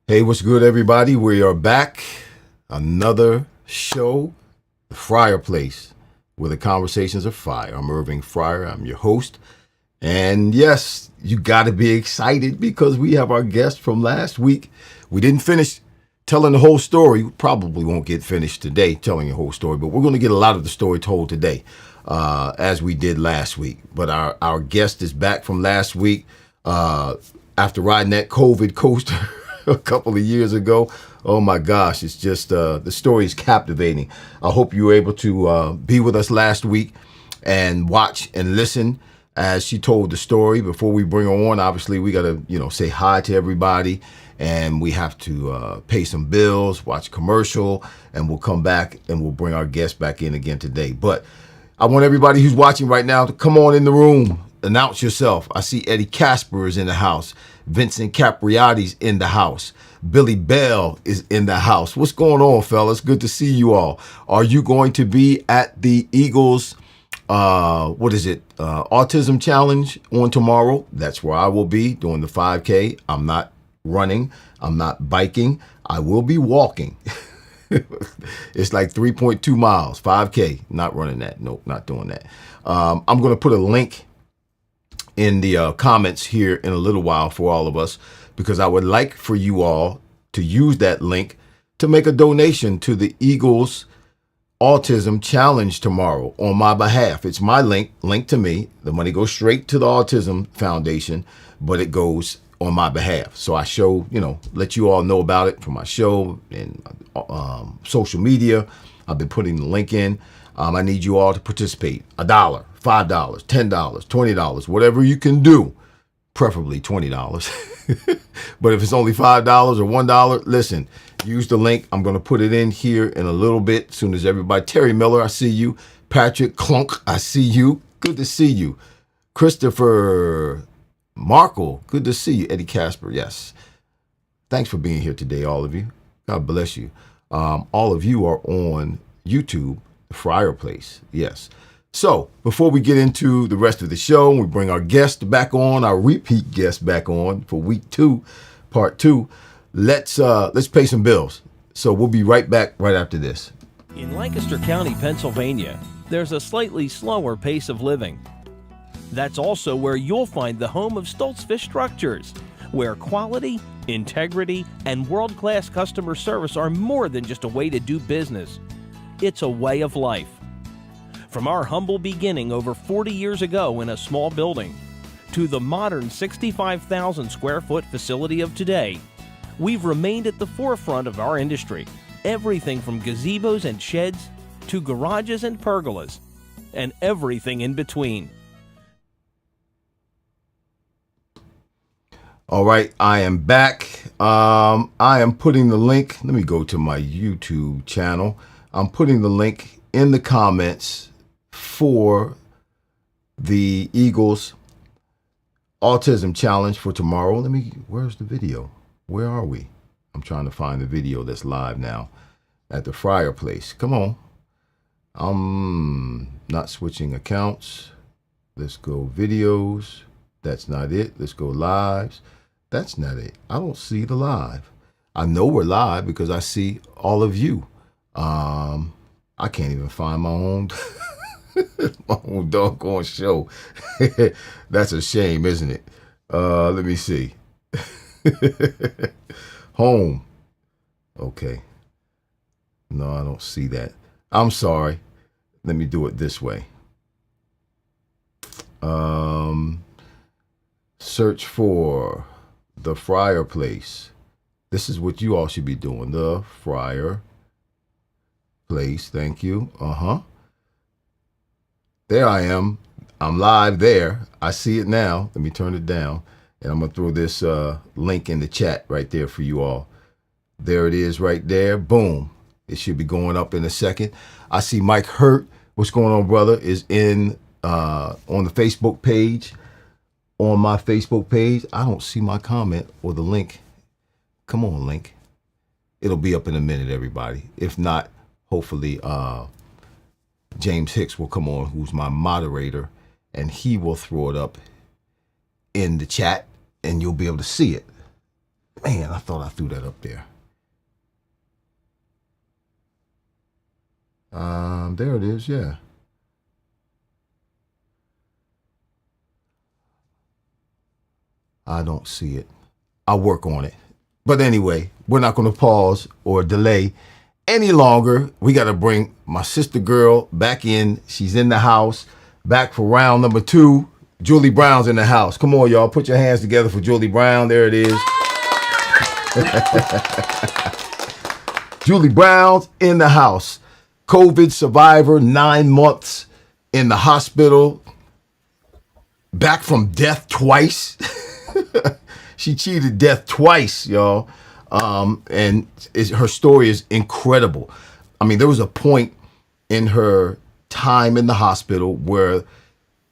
Hey, what's good, everybody? We are back. Another show, The Fryar Place, where the conversations are fire. I'm Irving Fryer. I'm your host. And yes, you got to be excited because we have our guest from last week. We didn't finish telling the whole story. We probably won't get finished today telling the whole story, but we're going to get a lot of the story told today, as we did last week. But our guest is back from last week after riding that COVID coaster a couple of years ago. Oh my gosh, it's just the story is captivating. I hope you were able to be with us last week and watch and listen as she told the story. Before we bring her on, obviously we got to say hi to everybody, and we have to pay some bills, watch a commercial, and we'll come back and we'll bring our guest back in again today. But I want everybody who's watching right now to come on in the room. Announce yourself. I see Eddie Casper is in the house. Vincent Capriati's in the house. Billy Bell is in the house. What's going on, fellas? Good to see you all. Are you going to be at the Eagles, Autism Challenge on tomorrow? That's where I will be doing the 5K. I'm not running. I'm not biking. I will be walking. It's like 3.2 miles, 5K. Not running that. Nope, not doing that. I'm going to put a link in the comments here in a little while for all of us, because I would like for you all to use that link to make a donation to the Eagles Autism Challenge tomorrow on my behalf. It's my link to me. The money goes straight to the Autism Foundation, but it goes on my behalf. So I show, let you all know about it from my show and social media. I've been putting the link in. I need you all to participate. $1, $5, $10, $20, whatever you can do, preferably $20. But if it's only $5 or $1, listen, use the link. I'm going to put it in here in a little bit as soon as everybody. Terry Miller, I see you. Patrick Clunk, I see you. Good to see you. Christopher Markle, good to see you. Eddie Casper, yes. Thanks for being here today, all of you. God bless you. All of you are on YouTube, The Fryar Place, yes. So before we get into the rest of the show, we bring our guest back on, our repeat guest back on for week 2, part 2. Let's pay some bills. So we'll be right back right after this. In Lancaster County, Pennsylvania, there's a slightly slower pace of living. That's also where you'll find the home of Stoltz Fish Structures, where quality, integrity, and world-class customer service are more than just a way to do business. It's a way of life. From our humble beginning over 40 years ago in a small building to the modern 65,000 square foot facility of today, we've remained at the forefront of our industry. Everything from gazebos and sheds to garages and pergolas, and everything in between. All right, I am back. I am putting the link. Let me go to my YouTube channel. I'm putting the link in the comments for the Eagles Autism Challenge for tomorrow. Where's the video? Where are we? I'm trying to find the video that's live now at the Fryar Place. Come on. I'm not switching accounts. Let's go videos. That's not it. Let's go lives. That's not it. I don't see the live. I know we're live because I see all of you. I can't even find my own my own doggone show. That's a shame, isn't it? Let me see. Home. Okay. No, I don't see that. I'm sorry. Let me do it this way. Search for The Fryar Place. This is what you all should be doing. The Fryar Place. Thank you. There I am. I'm live there. I see it now. Let me turn it down. And I'm going to throw this link in the chat right there for you all. There it is right there. Boom. It should be going up in a second. I see Mike Hurt. What's going on, brother? Is in on the Facebook page. On my Facebook page. I don't see my comment or the link. Come on, link. It'll be up in a minute, everybody. If not, hopefully James Hicks will come on, who's my moderator, and he will throw it up in the chat, and you'll be able to see it. Man, I thought I threw that up there. There it is. Yeah. I don't see it. I'll work on it. But anyway, we're not going to pause or delay any longer. We got to bring my sister girl back in. She's in the house, back for round number 2. Julie Brown's in the house. Come on, y'all. Put your hands together for Julie Brown. There it is. Julie Brown's in the house. COVID survivor, 9 months in the hospital. Back from death twice. She cheated death twice, y'all. And her story is incredible. I mean, there was a point in her time in the hospital where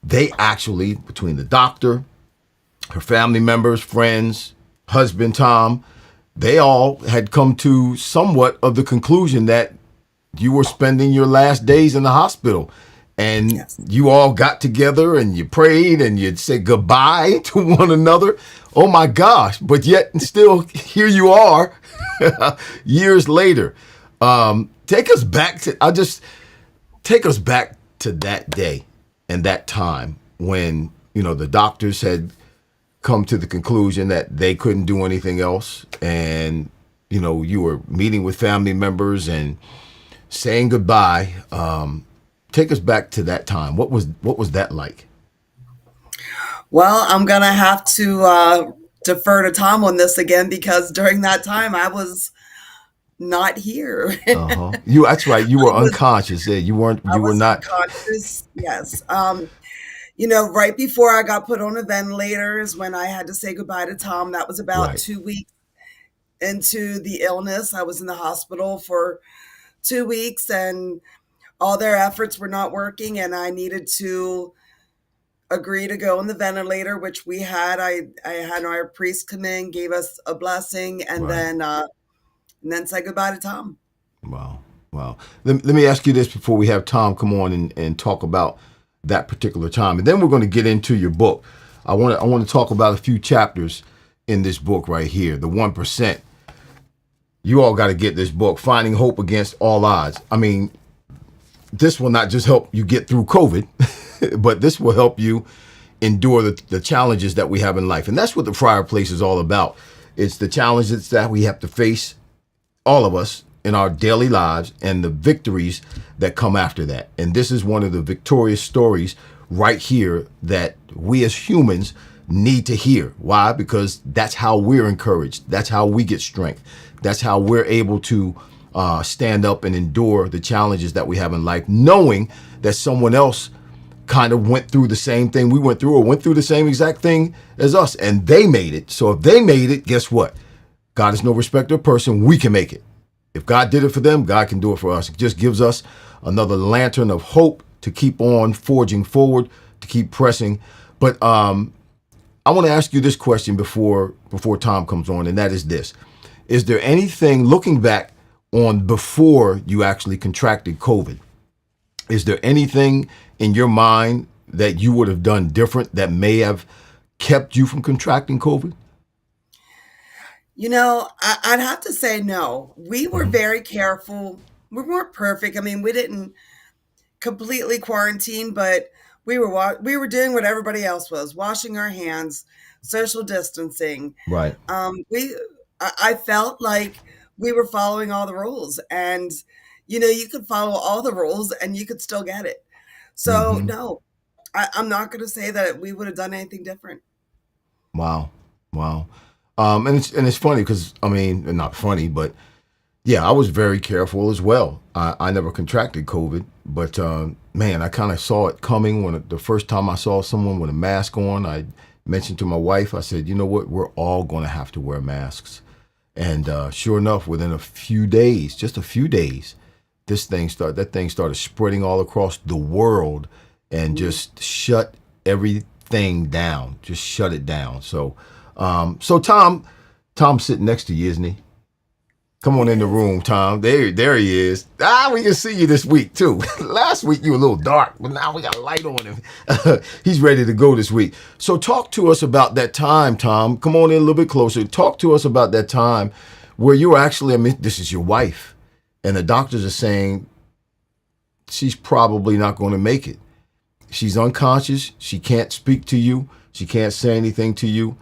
they actually, between the doctor, her family members, friends, husband, Tom, they all had come to somewhat of the conclusion that you were spending your last days in the hospital. And yes, you all got together and you prayed and you'd say goodbye to one another. Oh my gosh. But yet still here you are years later. Take us back to that day and that time when, the doctors had come to the conclusion that they couldn't do anything else. And, you were meeting with family members and saying goodbye. Take us back to that time. What was that like? Well, I'm going to have to defer to Tom on this again because during that time I was not here. That's right. You were unconscious. Yeah, you were not unconscious. Yes. Right before I got put on a ventilator is when I had to say goodbye to Tom. That was about 2 weeks into the illness. I was in the hospital for 2 weeks and all their efforts were not working and I needed to agree to go on the ventilator, which we had. I had our priest come in, gave us a blessing, and then say goodbye to Tom. Wow. Let me ask you this before we have Tom come on and talk about that particular time. And then we're going to get into your book. I want to talk about a few chapters in this book right here, The 1%. You all got to get this book, Finding Hope Against All Odds. I mean, this will not just help you get through COVID, but this will help you endure the challenges that we have in life. And that's what the Fryar Place is all about. It's the challenges that we have to face, all of us, in our daily lives and the victories that come after that. And this is one of the victorious stories right here that we as humans need to hear. Why? Because that's how we're encouraged. That's how we get strength. That's how we're able to stand up and endure the challenges that we have in life, knowing that someone else kind of went through the same thing we went through or went through the same exact thing as us and they made it. So if they made it, guess what? God is no respecter of person. We can make it. If God did it for them, God can do it for us. It just gives us another lantern of hope to keep on forging forward, to keep pressing. But I want to ask you this question before Tom comes on, and that is this. Is there anything, looking back on before you actually contracted COVID, is there anything in your mind that you would have done different that may have kept you from contracting COVID? I'd have to say no. We were very careful. We weren't perfect. I mean, we didn't completely quarantine, but we were doing what everybody else was, washing our hands, social distancing. Right. I felt like we were following all the rules, and you could follow all the rules and you could still get it. So no, I'm not going to say that we would have done anything different. Wow. And it's funny because, I mean, not funny, but yeah, I was very careful as well. I never contracted COVID, but man, I kind of saw it coming when the first time I saw someone with a mask on. I mentioned to my wife, I said, you know what, we're all going to have to wear masks. And sure enough, within just a few days, that thing started spreading all across the world and just shut everything down, just shut it down. So Tom's sitting next to you, isn't he? Come on in the room, Tom. There he is. We can see you this week too. Last week you were a little dark, but now we got a light on him. He's ready to go this week. So talk to us about that time, Tom. Come on in a little bit closer. Talk to us about that time where you were actually, this is your wife, and the doctors are saying she's probably not going to make it. She's unconscious. She can't speak to you. She can't say anything to you.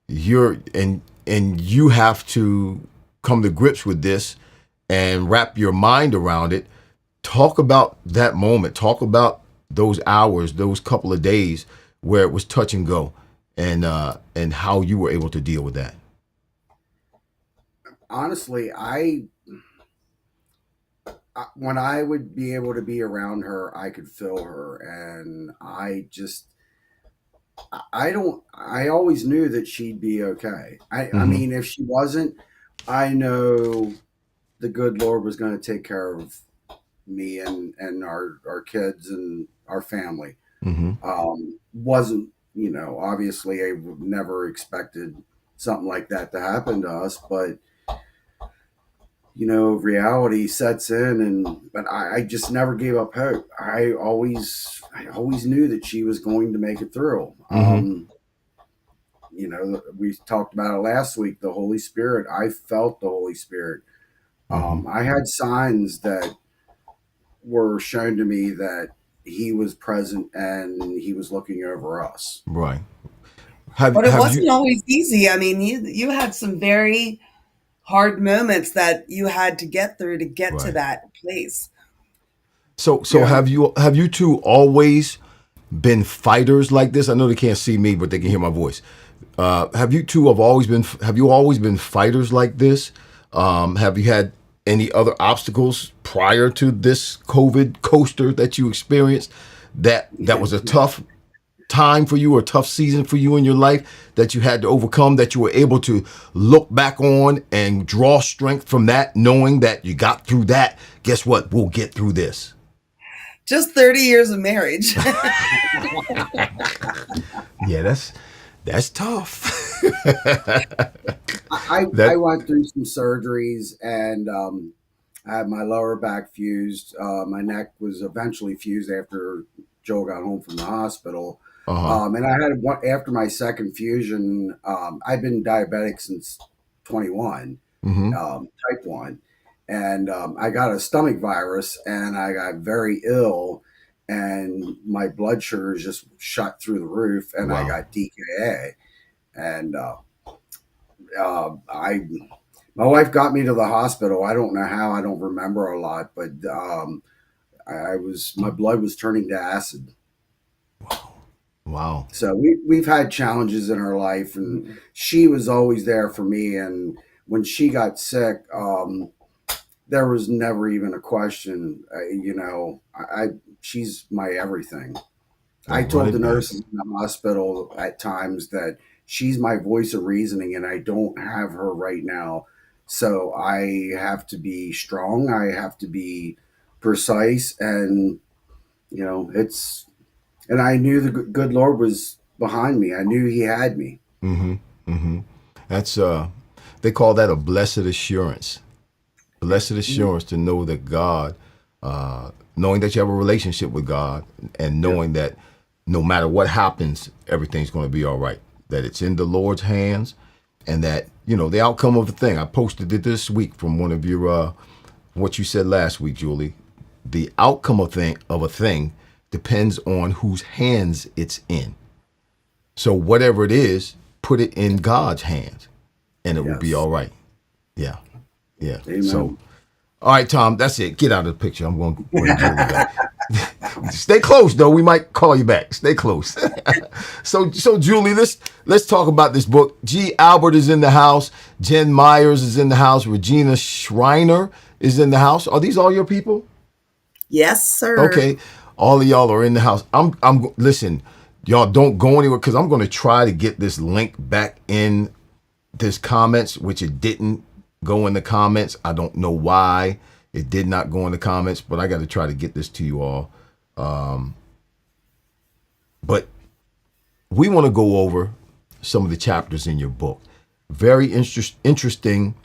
And you have to come to grips with this and wrap your mind around it. Talk about that moment. Talk about those hours, those couple of days where it was touch and go, and how you were able to deal with that. Honestly, when I would be able to be around her, I could feel her, and I always knew that she'd be okay. I mean, if she wasn't, I know the good Lord was going to take care of me and our kids and our family. Wasn't, obviously I never expected something like that to happen to us, but reality sets in, but I just never gave up hope. I always knew that she was going to make it through. We talked about it last week, the Holy Spirit. I felt the Holy Spirit. I had signs that were shown to me that he was present and he was looking over us. Right. But it wasn't always easy. I mean, you had some very hard moments that you had to get through to get to that place. So have you two always been fighters like this? I know they can't see me, but they can hear my voice. Have you always been fighters like this? Have you had any other obstacles prior to this COVID coaster that you experienced that was a tough time for you, or a tough season for you in your life that you had to overcome, that you were able to look back on and draw strength from that, knowing that you got through that? Guess what? We'll get through this. Just 30 years of marriage. Yeah, that's tough. I went through some surgeries, and I had my lower back fused. My neck was eventually fused after Joel got home from the hospital. And I had after my second fusion, I've been diabetic since 21, type 1. And I got a stomach virus, and I got very ill, and my blood sugars just shot through the roof, and I got DKA. And my wife got me to the hospital. I don't know how, I don't remember a lot, but my blood was turning to acid. Wow. So we've had challenges in our life, and she was always there for me. And when she got sick, there was never even a question. She's my everything. I told the nurses in the hospital at times that she's my voice of reasoning, and I don't have her right now. So I have to be strong. I have to be precise, and and I knew the good Lord was behind me. I knew He had me. That's they call that a blessed assurance. Blessed assurance to know that God, knowing that you have a relationship with God, and knowing that no matter what happens, everything's going to be all right. That it's in the Lord's hands, and that the outcome of the thing. I posted it this week from one of your what you said last week, Julie. The outcome of a thing depends on whose hands it's in. So whatever it is, put it in God's hands, and it will be all right. Yeah. Amen. So, all right, Tom, that's it. Get out of the picture. I'm going to bring Julie back. Stay close, though. We might call you back. Stay close. So Julie, let's talk about this book. G. Albert is in the house. Jen Myers is in the house. Regina Schreiner is in the house. Are these all your people? Yes, sir. Okay. All of y'all are in the house. Listen, y'all don't go anywhere, because I'm going to try to get this link back in this comments, which it didn't go in the comments. I don't know why it did not go in the comments, but I got to try to get this to you all. But we want to go over some of the chapters in your book. Very interesting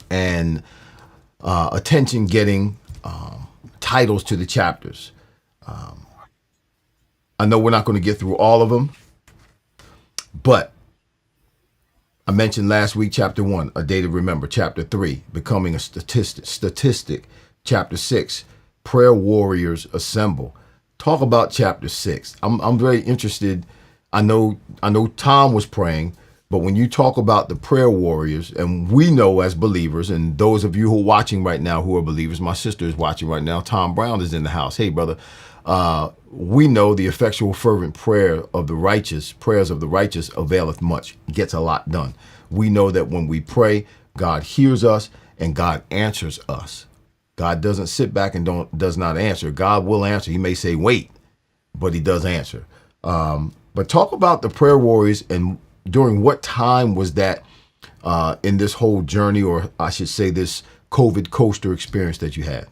and attention getting titles to the chapters. I know we're not going to get through all of them, but I mentioned last week, chapter 1, A Day to Remember. Chapter 3, Becoming a Statistic. Chapter 6, Prayer Warriors Assemble. Talk about chapter 6. I'm very interested. I know Tom was praying, but when you talk about the prayer warriors, and we know as believers, and those of you who are watching right now who are believers, my sister is watching right now. Tom Brown is in the house. Hey, brother. We know the effectual fervent prayers of the righteous availeth much, gets a lot done. We know that when we pray, God hears us and God answers us. God doesn't sit back and does not answer. God will answer. He may say, wait, but he does answer. But talk about the prayer warriors, and during what time was that in this whole journey, or I should say this COVID coaster experience that you had?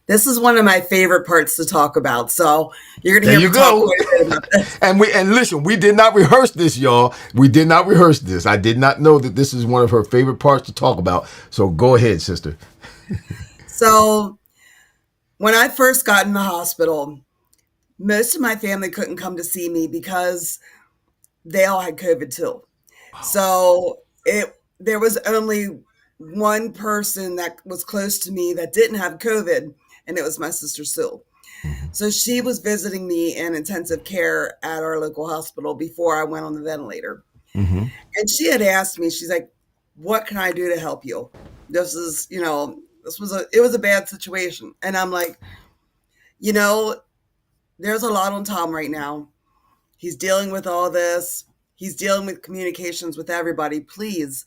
This is one of my favorite parts to talk about. So you're going to hear me talk quite a bit about this. And listen, we did not rehearse this, y'all. We did not rehearse this. I did not know that this is one of her favorite parts to talk about. So go ahead, sister. So when I first got in the hospital, most of my family couldn't come to see me because they all had COVID too. Wow. So there was only one person that was close to me that didn't have COVID, and it was my sister Sue. Mm-hmm. So she was visiting me in intensive care at our local hospital before I went on the ventilator. Mm-hmm. And she had asked me, she's like, what can I do to help you? It was a bad situation. And I'm like, there's a lot on Tom right now. He's dealing with all this. He's dealing with communications with everybody. Please,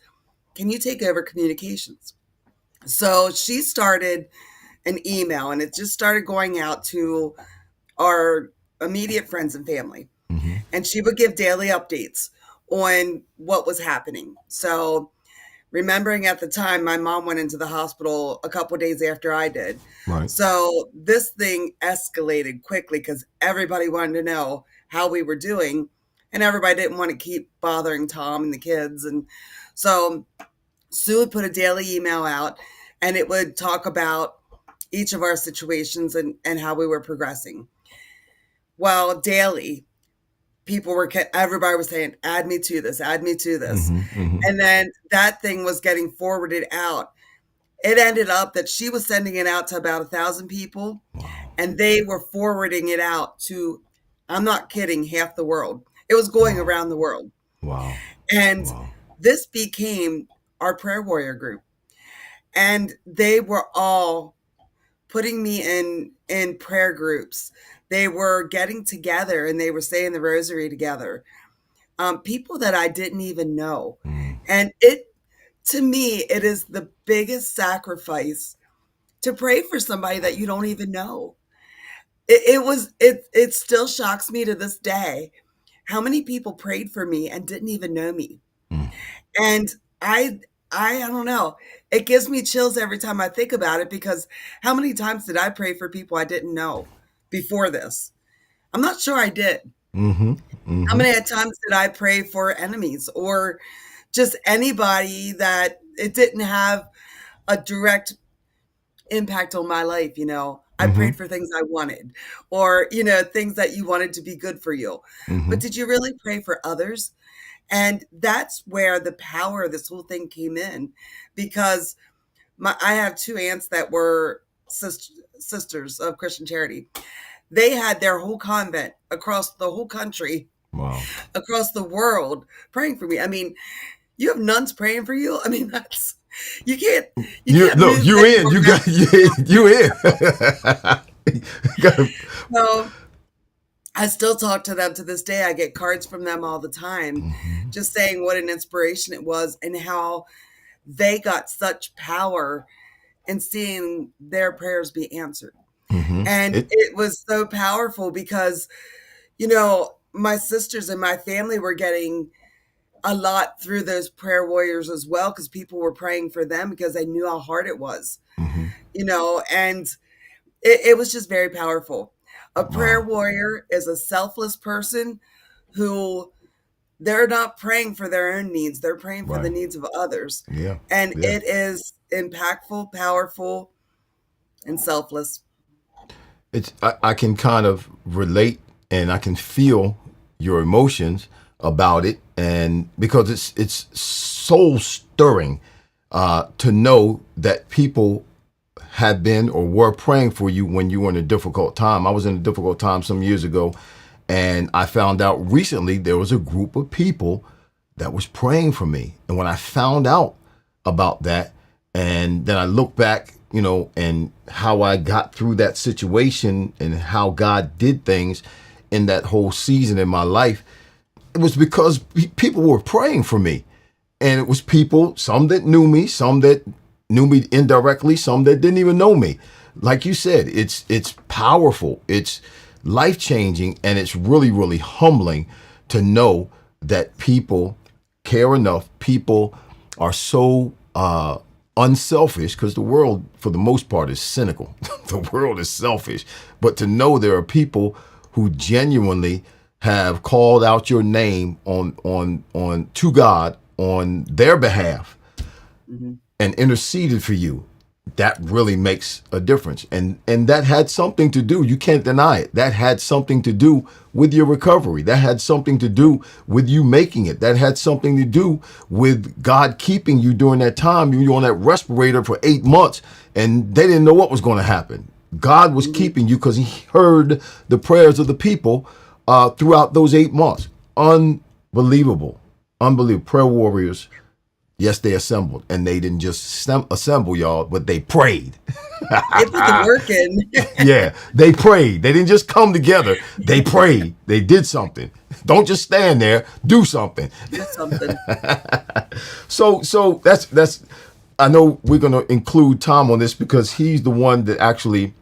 can you take over communications? So she started an email, and it just started going out to our immediate friends and family. Mm-hmm. And she would give daily updates on what was happening. So remembering at the time, my mom went into the hospital a couple of days after I did. Right. So this thing escalated quickly because everybody wanted to know how we were doing, and everybody didn't want to keep bothering Tom and the kids. And so Sue would put a daily email out, and it would talk about each of our situations and how we were progressing. Well, daily, everybody was saying, add me to this. Mm-hmm, mm-hmm. And then that thing was getting forwarded out. It ended up that she was sending it out to about 1,000 people. Wow. And they were forwarding it out to, I'm not kidding, half the world. It was going around the world. Wow. And this became our prayer warrior group. And they were all putting me in prayer groups. They were getting together and they were saying the rosary together. People that I didn't even know. Mm. And to me, it is the biggest sacrifice to pray for somebody that you don't even know. It still shocks me to this day how many people prayed for me and didn't even know me. Mm. And I don't know. It gives me chills every time I think about it, because how many times did I pray for people I didn't know before this? I'm not sure I did. Mm-hmm. Mm-hmm. How many times did I pray for enemies or just anybody that it didn't have a direct impact on my life? I prayed for things I wanted, or, things that you wanted to be good for you. Mm-hmm. But did you really pray for others? And that's where the power of this whole thing came in, because I have two aunts that were sisters of Christian Charity. They had their whole convent across the whole country, wow, across the world, praying for me. I mean, you have nuns praying for you. I mean, that's, you can't look, you in. So I still talk to them to this day. I get cards from them all the time, mm-hmm, just saying what an inspiration it was and how they got such power in seeing their prayers be answered. Mm-hmm. And it was so powerful because, my sisters and my family were getting a lot through those prayer warriors as well, because people were praying for them because they knew how hard it was, mm-hmm, and it was just very powerful. A prayer warrior is a selfless person who they're not praying for their own needs. They're praying for the Right. needs of others. Yeah. And Yeah. it is impactful, powerful, and selfless. I can kind of relate and I can feel your emotions about it, and because it's soul stirring to know that people have been or were praying for you when you were in a difficult time. I was in a difficult time some years ago, and I found out recently there was a group of people that was praying for me. And when I found out about that, and then I look back, and how I got through that situation and how God did things in that whole season in my life, it was because people were praying for me. And it was people, some that knew me, some that knew me indirectly, some that didn't even know me. Like you said, it's powerful, it's life-changing, and it's really, really humbling to know that people care enough. People are so unselfish, because the world, for the most part, is cynical. The world is selfish. But to know there are people who genuinely have called out your name on to God on their behalf and interceded for you, that really makes a difference. And that had something to do, you can't deny it, that had something to do with your recovery. That had something to do with you making it. That had something to do with God keeping you during that time. You were on that respirator for 8 months and they didn't know what was going to happen. God was keeping you because he heard the prayers of the people throughout those 8 months. Unbelievable. Unbelievable. Prayer warriors. Yes, they assembled, and they didn't just assemble, y'all, but they prayed. They put the work in. Yeah, they prayed. They didn't just come together. They prayed. They did something. Don't just stand there. Do something. Do something. So that's. I know we're going to include Tom on this because he's the one that actually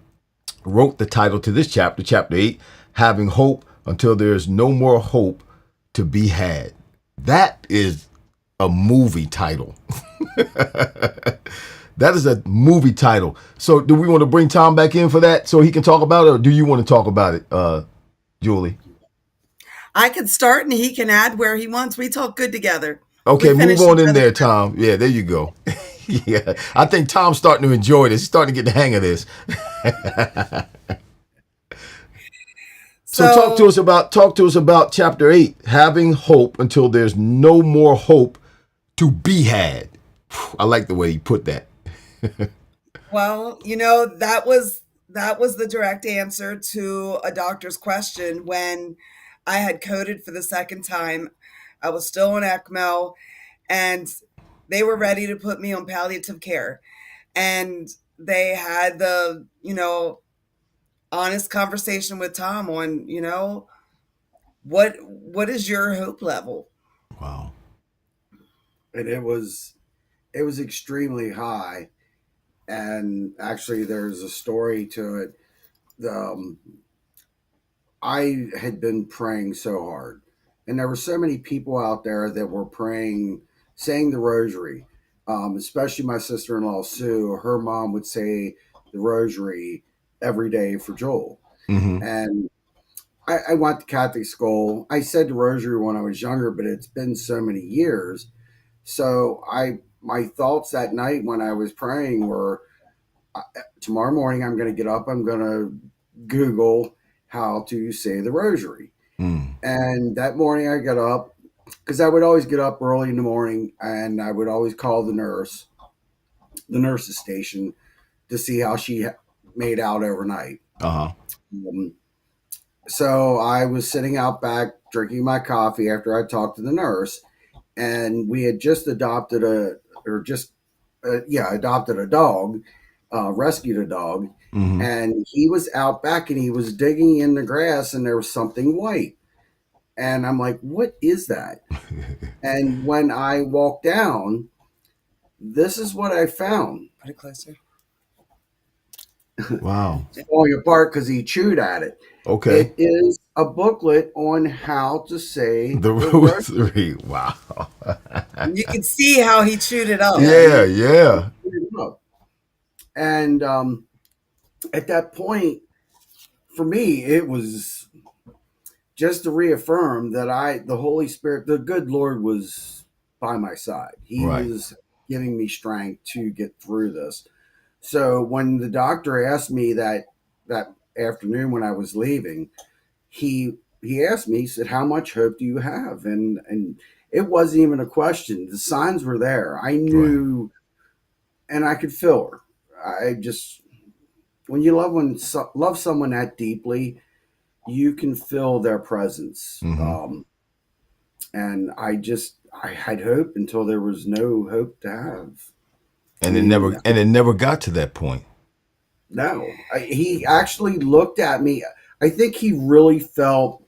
wrote the title to this chapter, chapter 8, Having Hope Until There's No More Hope to Be Had. That is a movie title. That is a movie title. So do we want to bring Tom back in for that so he can talk about it, or do you want to talk about it, Julie? I can start and he can add where he wants. We talk good together. Okay, move on in there, Tom. Yeah, there you go. Yeah, I think Tom's starting to enjoy this. He's starting to get the hang of this. So talk to us about chapter 8, having hope until there's no more hope to be had. I like the way he put that. Well, that was the direct answer to a doctor's question when I had coded for the second time. I was still on ECMO and they were ready to put me on palliative care. And they had the, honest conversation with Tom on, what is your hope level? Wow. And it was extremely high. And actually, there's a story to it. I had been praying so hard, and there were so many people out there that were praying, saying the rosary. Especially my sister-in-law Sue. Her mom would say the rosary every day for Joel. Mm-hmm. And I went to Catholic school. I said the rosary when I was younger, but it's been so many years. So my thoughts that night when I was praying were, tomorrow morning I'm going to get up. I'm going to Google how to say the rosary. And that morning I got up, because I would always get up early in the morning, and I would always call the nurse's station, to see how she made out overnight. So I was sitting out back drinking my coffee after I talked to the nurse, and we had just adopted a dog, rescued a dog, and he was out back and he was digging in the grass and there was something white. And I'm like, what is that? And when I walked down, this is what I found. Put it closer. Wow. It's falling apart because he chewed at it. Okay. It is a booklet on how to say the rosary. Wow. You can see how he chewed it up. Yeah. And at that point, for me, it was just to reaffirm that the Holy Spirit, the good Lord was by my side. He Right. was giving me strength to get through this. So when the doctor asked me that afternoon when I was leaving, he asked me, he said, "How much hope do you have?" And it wasn't even a question. The signs were there. I Right. knew, and I could feel her. I just, when you love someone that deeply, you can feel their presence. Mm-hmm. And I had hope until there was no hope to have. I And mean, it never got to that point. no. He actually looked at me. I think he really felt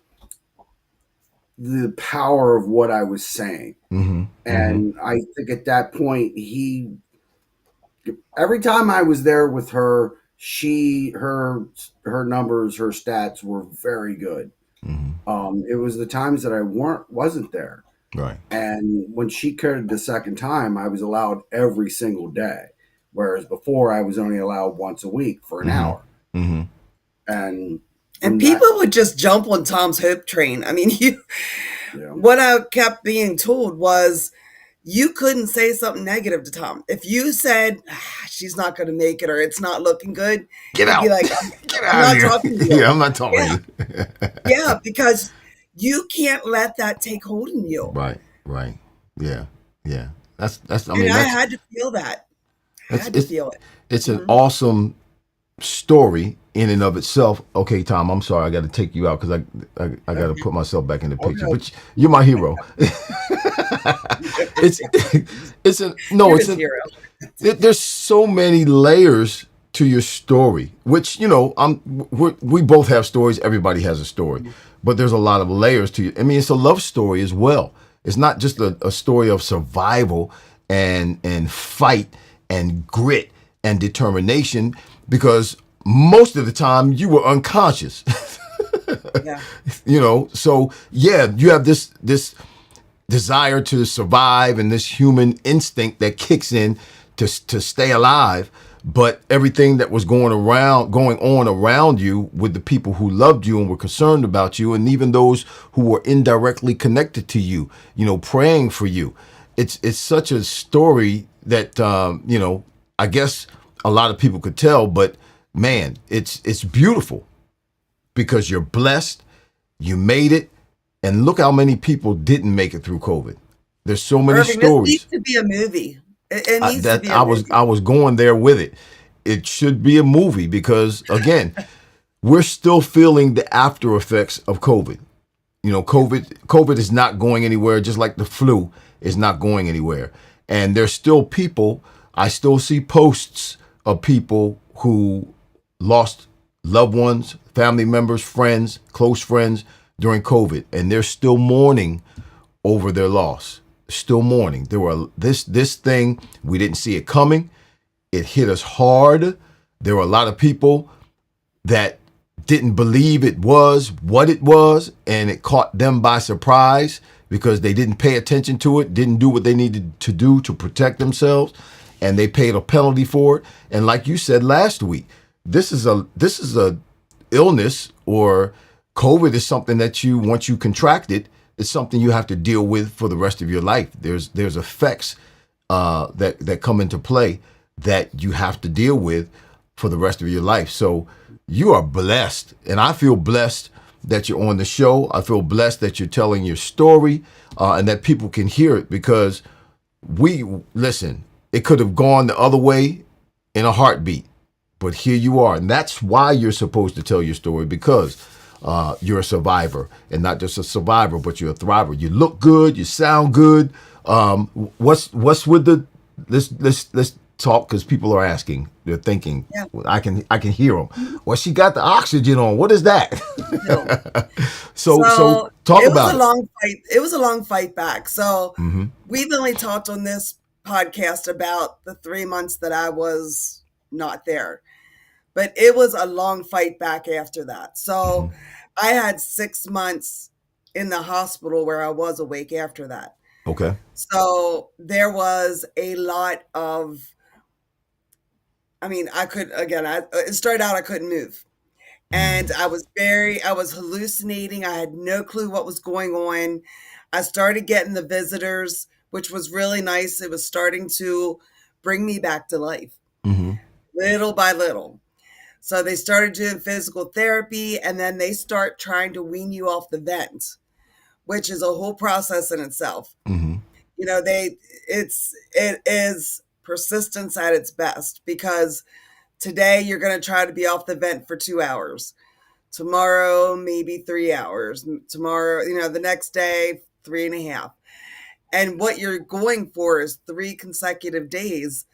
the power of what I was saying. Mm-hmm. Mm-hmm. And I think at that point, every time I was there with her, her numbers, her stats were very good. Mm-hmm. It was the times that I wasn't there. Right. And when she coded the second time, I was allowed every single day. Whereas before I was only allowed once a week for an Mm-hmm. hour. Mm-hmm. And And people would just jump on Tom's hope train. I mean, what I kept being told was you couldn't say something negative to Tom. If you said she's not going to make it or it's not looking good, Get he'd be out. like, Get I'm out of not here. talking to you. Yeah, I'm not talking Yeah. to you. Yeah, because you can't let that take hold in you. Right. Right. Yeah. Yeah. That's I And mean I that's had to feel that. I had to it's feel it. it's an awesome story in and of itself. Okay, Tom, I'm sorry, I got to take you out because I got to put myself back in the picture. Okay. But you're my hero. it's it's a no. You're It's his a, hero. there's so many layers to your story, which we both have stories. Everybody has a story, but there's a lot of layers to it. I mean, it's a love story as well. It's not just a story of survival and fight and grit and determination, because most of the time you were unconscious. Yeah. So yeah, you have this desire to survive and this human instinct that kicks in to stay alive. But everything that was going on around you with the people who loved you and were concerned about you, and even those who were indirectly connected to you, praying for you. It's such a story that I guess a lot of people could tell, but man, it's beautiful because you're blessed, you made it, and look how many people didn't make it through COVID. There's so many Irving, this stories. needs to be a movie. It needs to That be a movie. I was going there with it. It should be a movie because again, we're still feeling the after effects of COVID. COVID is not going anywhere, just like the flu is not going anywhere. And there's still people, I still see posts of people who lost loved ones, family members, friends, close friends during COVID, and they're still mourning over their loss. Still mourning. There were this thing, we didn't see it coming. It hit us hard. There were a lot of people that didn't believe it was what it was, and it caught them by surprise because they didn't pay attention to it, didn't do what they needed to do to protect themselves, and they paid a penalty for it. And like you said last week, this is a illness, or COVID is something that once you contract it, it's something you have to deal with for the rest of your life. There's effects that come into play that you have to deal with for the rest of your life. So you are blessed, and I feel blessed that you're on the show. I feel blessed that you're telling your story and that people can hear it, because listen, it could have gone the other way in a heartbeat, but here you are. And that's why you're supposed to tell your story, because you're a survivor, and not just a survivor, but you're a thriver. You look good, you sound good. What's with the let's talk, because people are asking, they're thinking. Yeah. I can hear them. Well, she got the oxygen on. What is that? So talk about it. A long fight. It was a long fight back. So we've only talked on this podcast about the 3 months that I was not there, but it was a long fight back after that. So I had 6 months in the hospital where I was awake after that. Okay. So there was a lot of, I mean, it started out I couldn't move. And I was hallucinating. I had no clue what was going on. I started getting the visitors, which was really nice. It was starting to bring me back to life, little by little. So they started doing physical therapy, and then they start trying to wean you off the vent, which is a whole process in itself. You know, it is persistence at its best, because today you're going to try to be off the vent for 2 hours. Tomorrow, maybe 3 hours. Tomorrow, the next day, 3.5. And what you're going for is 3 consecutive days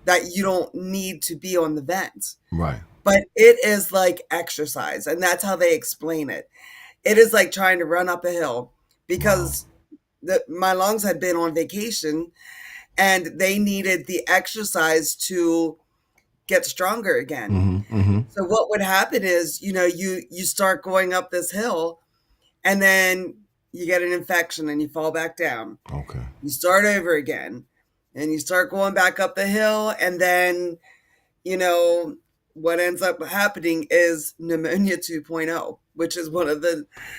that you don't need to be on the vent. Right. But it is like exercise, and that's how they explain it. It is like trying to run up a hill, because my lungs had been on vacation and they needed the exercise to get stronger again. So what would happen is, you start going up this hill, and then you get an infection and you fall back down. Okay. You start over again, and you start going back up the hill, and then, what ends up happening is pneumonia 2.0, which is one of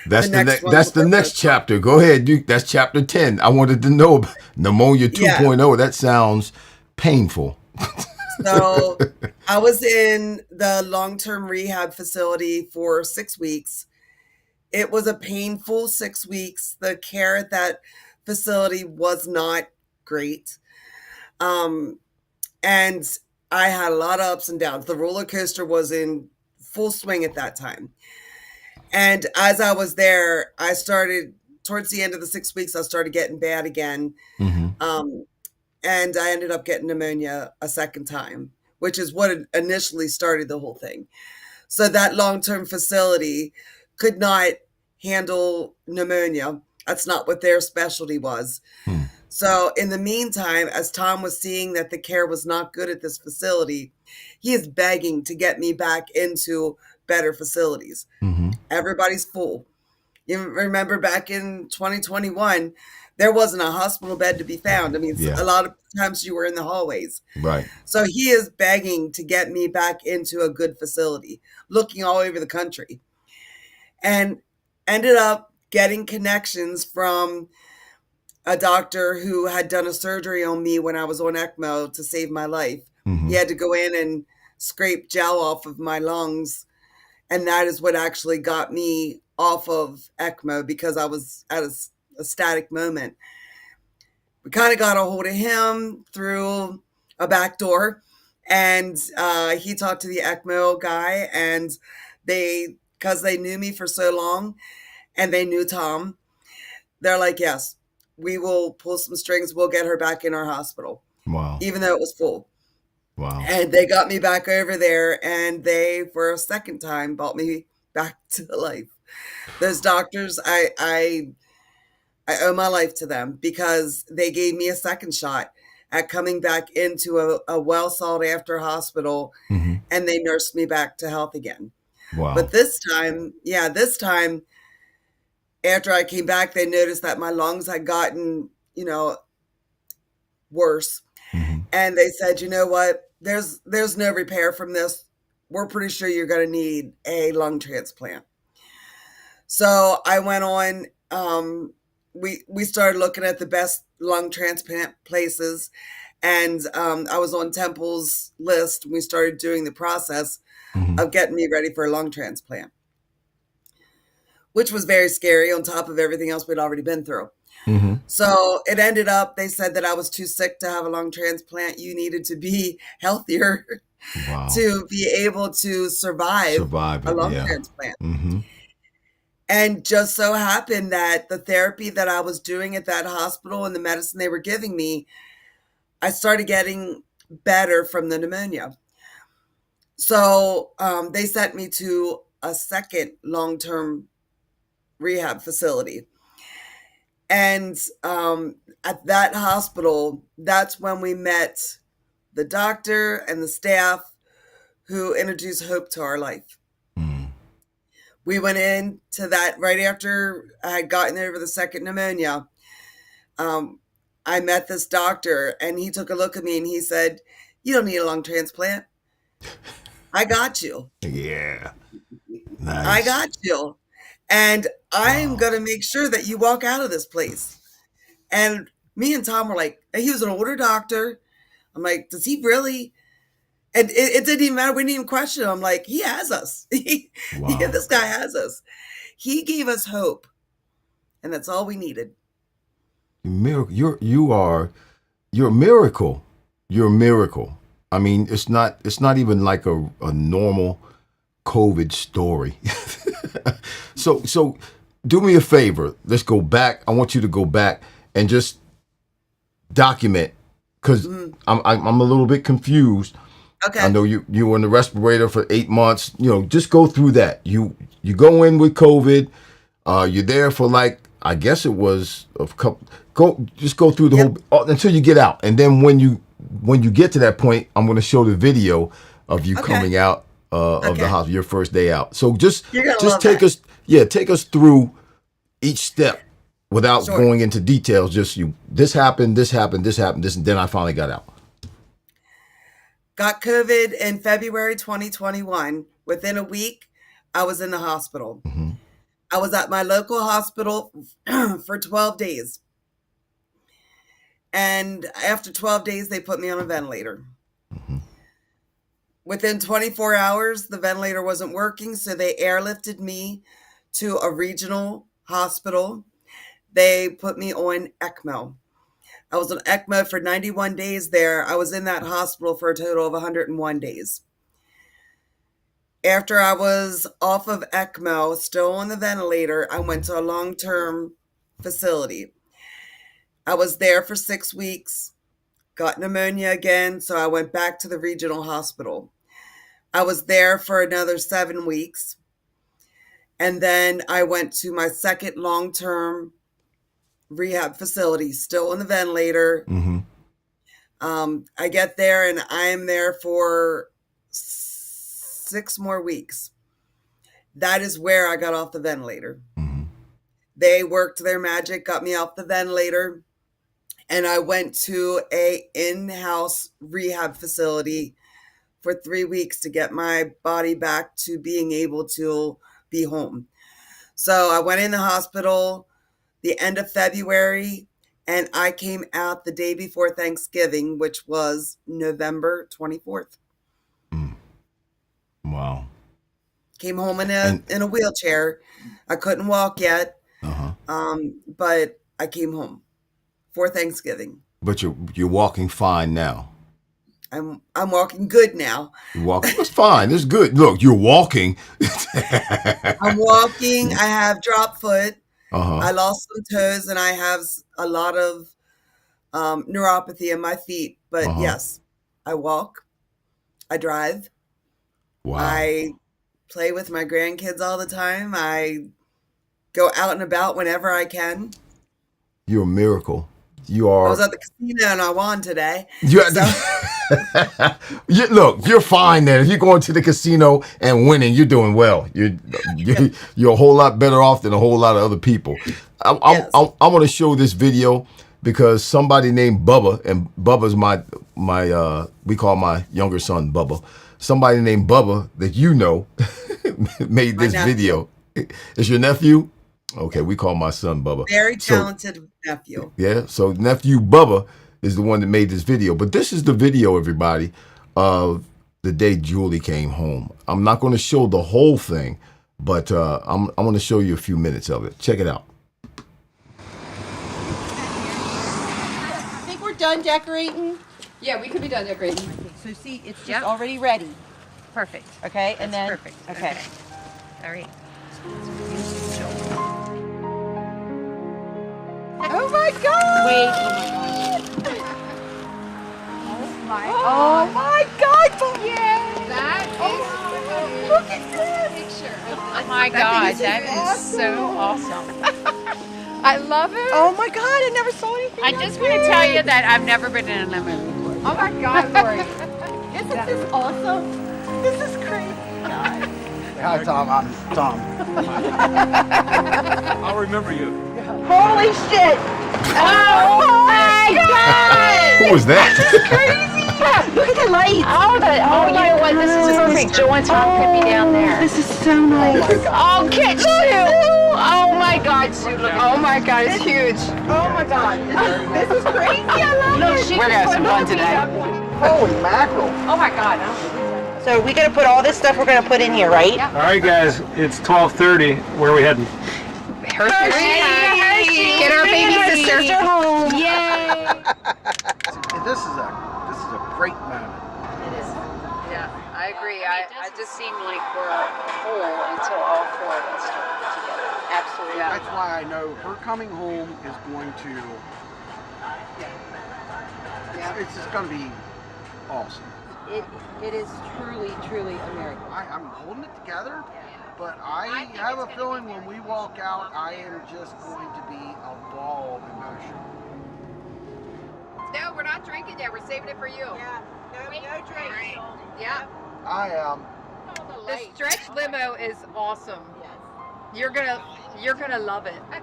that's the next that's the next chapter. Go ahead. That's chapter 10. I wanted to know about pneumonia 2.0. Yeah. That sounds painful. So I was in the long-term rehab facility for 6 weeks. It was a painful 6 weeks. The care at that facility was not great. And I had a lot of ups and downs. The roller coaster was in full swing at that time. And as I was there, I started, towards the end of the 6 weeks, I started getting bad again. And I ended up getting pneumonia a second time, which is what initially started the whole thing. So that long-term facility could not handle pneumonia. That's not what their specialty was. So in the meantime, as Tom was seeing that the care was not good at this facility, he is begging to get me back into better facilities. Everybody's full. You remember back in 2021, there wasn't a hospital bed to be found. I mean, a lot of times you were in the hallways. Right. So he is begging to get me back into a good facility, looking all over the country. And ended up getting connections from a doctor who had done a surgery on me when I was on ECMO to save my life. He had to go in and scrape gel off of my lungs. And that is what actually got me off of ECMO, because I was at a static moment. We kind of got a hold of him through a back door, and he talked to the ECMO guy, and because they knew me for so long and they knew Tom, they're like, yes, we will pull some strings. We'll get her back in our hospital. Wow. Even though it was full. Wow. And they got me back over there, and they, for a second time, brought me back to life. Those doctors, I owe my life to them, because they gave me a second shot at coming back into a well sought after hospital, and they nursed me back to health again. Wow. But this time, after I came back, they noticed that my lungs had gotten, worse. And they said, you know what, there's no repair from this. We're pretty sure you're going to need a lung transplant. So I went on, we started looking at the best lung transplant places, and I was on Temple's list. We started doing the process of getting me ready for a lung transplant, which was very scary on top of everything else we'd already been through. So it ended up, they said that I was too sick to have a lung transplant. You needed to be healthier to be able to survive a lung transplant. And just so happened that the therapy that I was doing at that hospital and the medicine they were giving me, I started getting better from the pneumonia. So they sent me to a second long-term rehab facility. And at that hospital, that's when we met the doctor and the staff who introduced hope to our life. We went into that right after I had gotten over the second pneumonia. I met this doctor, and he took a look at me and he said, "You don't need a lung transplant. I got you." Yeah. Nice. I got you. And I'm going to make sure that you walk out of this place. And me and Tom were like, and he was an older doctor. I'm like, does he really? And it didn't even matter. We didn't even question him. I'm like, he has us. Wow. This guy has us. He gave us hope. And that's all we needed. Miracle. You're a miracle. You're a miracle. I mean, it's not even like a normal COVID story. So do me a favor. Let's go back. I want you to go back and just document, because I'm a little bit confused. Okay. I know you were in the respirator for 8 months. Just go through that. You go in with COVID. You're there for, like, I guess it was a couple. Just go through the whole until you get out, and then when you get to that point, I'm going to show the video of you coming out of the hospital, your first day out. So just take us, take us through each step without going into details. Just this happened, and then I finally got out. Got COVID in February 2021. Within a week, I was in the hospital. Mm-hmm. I was at my local hospital for 12 days. And after 12 days, they put me on a ventilator. Mm-hmm. Within 24 hours, the ventilator wasn't working, so they airlifted me to a regional hospital. They put me on ECMO. I was on ECMO for 91 days there. I was in that hospital for a total of 101 days. After I was off of ECMO, still on the ventilator, I went to a long-term facility. I was there for 6 weeks, got pneumonia again, so I went back to the regional hospital. I was there for another 7 weeks, and then I went to my second long-term rehab facility, still on the ventilator. Mm-hmm. I get there, and I am there for 6 more weeks. That is where I got off the ventilator. Mm-hmm. They worked their magic, got me off the ventilator, and I went to a in-house rehab facility for 3 weeks to get my body back to being able to be home. So I went in the hospital the end of February, and I came out the day before Thanksgiving, which was November 24th. Wow. Came home in a wheelchair. I couldn't walk yet, but I came home for Thanksgiving. But you're walking fine now. I'm walking good now. You're walking. It's fine. It's good. Look, you're walking. I'm walking. I have drop foot. Uh-huh. I lost some toes, and I have a lot of neuropathy in my feet. But yes, I walk. I drive. Wow. I play with my grandkids all the time. I go out and about whenever I can. You're a miracle. You are. I was at the casino and I won today. Look, you're fine then. If you're going to the casino and winning, you're doing well. You're a whole lot better off than a whole lot of other people. I want to show this video because somebody named Bubba, and Bubba's my we call my younger son Bubba. Somebody named Bubba that made this video. Is your nephew? Okay, we call my son Bubba. Very talented nephew. Yeah, so nephew Bubba is the one that made this video. But this is the video, everybody, of the day Julie came home. I'm not going to show the whole thing, but I'm going to show you a few minutes of it. Check it out. I think we're done decorating. Yeah, we could be done decorating. Okay, so see, it's just already ready. Perfect. Okay, and then Perfect. Okay. All right. Oh my God! Wait. Oh my God! Yeah. That is. Look at this Picture. Oh my God, that is so awesome. I love it. Oh my God! I never saw anything. I just want to tell you that I've never been in a limo before. Oh my God, Lori! Isn't this awesome? This is crazy. Hi, Tom. I'm Tom. I'll remember you. Holy shit! Oh my God! Who was that? Crazy! Look at the lights. You know what? This is just Perfect. Joe and Tom could be down there. This is so nice. Oh, catch Sue! Oh my God, Sue! Look, oh my God, it's huge. Oh my God. This is crazy. I love it. We're gonna have some fun today. Holy mackerel. Oh my God. So we gotta put all this stuff we're gonna put in here, right? Yeah. All right, guys, it's 12:30. Where are we heading? Hershey. Get our baby sister home. Yay! This is a great moment. Yeah, I agree. I just seem like we're a whole until all four of us start together. Absolutely. Yeah. That's why I know her coming home is going to. It's just going to be awesome. It is truly, truly a miracle. I'm holding it together, but I have a feeling when we walk out, I am just going to be a ball of emotion. No, we're not drinking yet. We're saving it for you. Yeah, no drinks. Yeah. I am. The stretch limo is awesome. Yes. You're gonna love it. I'm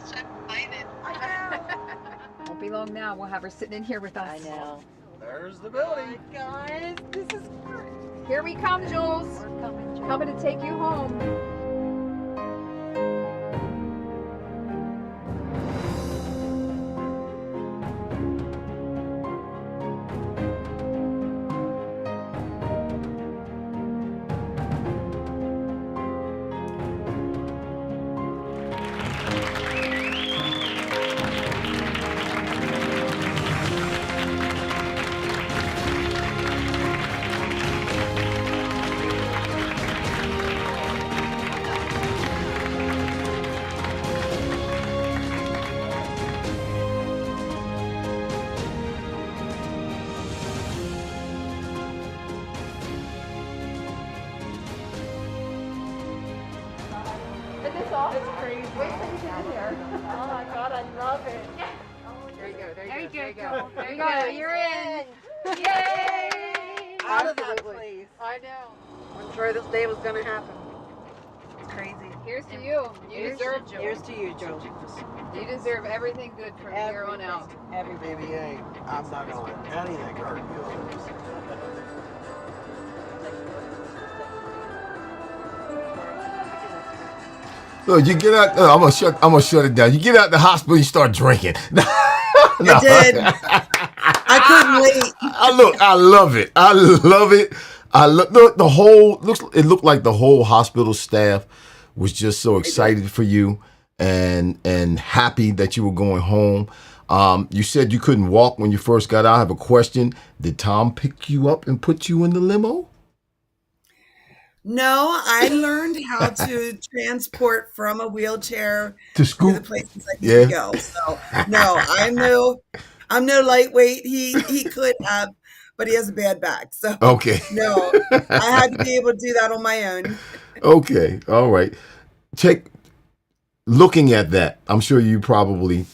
so excited. Won't be long now. We'll have her sitting in here with us. I know. There's the building. Guys, this is great. Here we come, Jules. We're coming, Jules. Coming to take you home. There you go. You're in. Yay! Out of that place. I know. I'm sure this day was gonna happen. It's crazy. Here's to you. You deserve Joe. Here's to you, Joe. You deserve everything good from here on out. Everything. Baby, hey, I'm not going to let anything hurt you. Look, you get out. I'm gonna shut it down. You get out the hospital, you start drinking. I did. I couldn't wait. I love it. I love it. Look, it looked like the whole hospital staff was just so excited for you and happy that you were going home. You said you couldn't walk when you first got out. I have a question. Did Tom pick you up and put you in the limo? No, I learned how to transport from a wheelchair To to scoop? the places I need to go. So no, I'm no lightweight. He could have, but he has a bad back. So Okay. no, I had to be able to do that on my own. Okay. All right. Looking at that, I'm sure you probably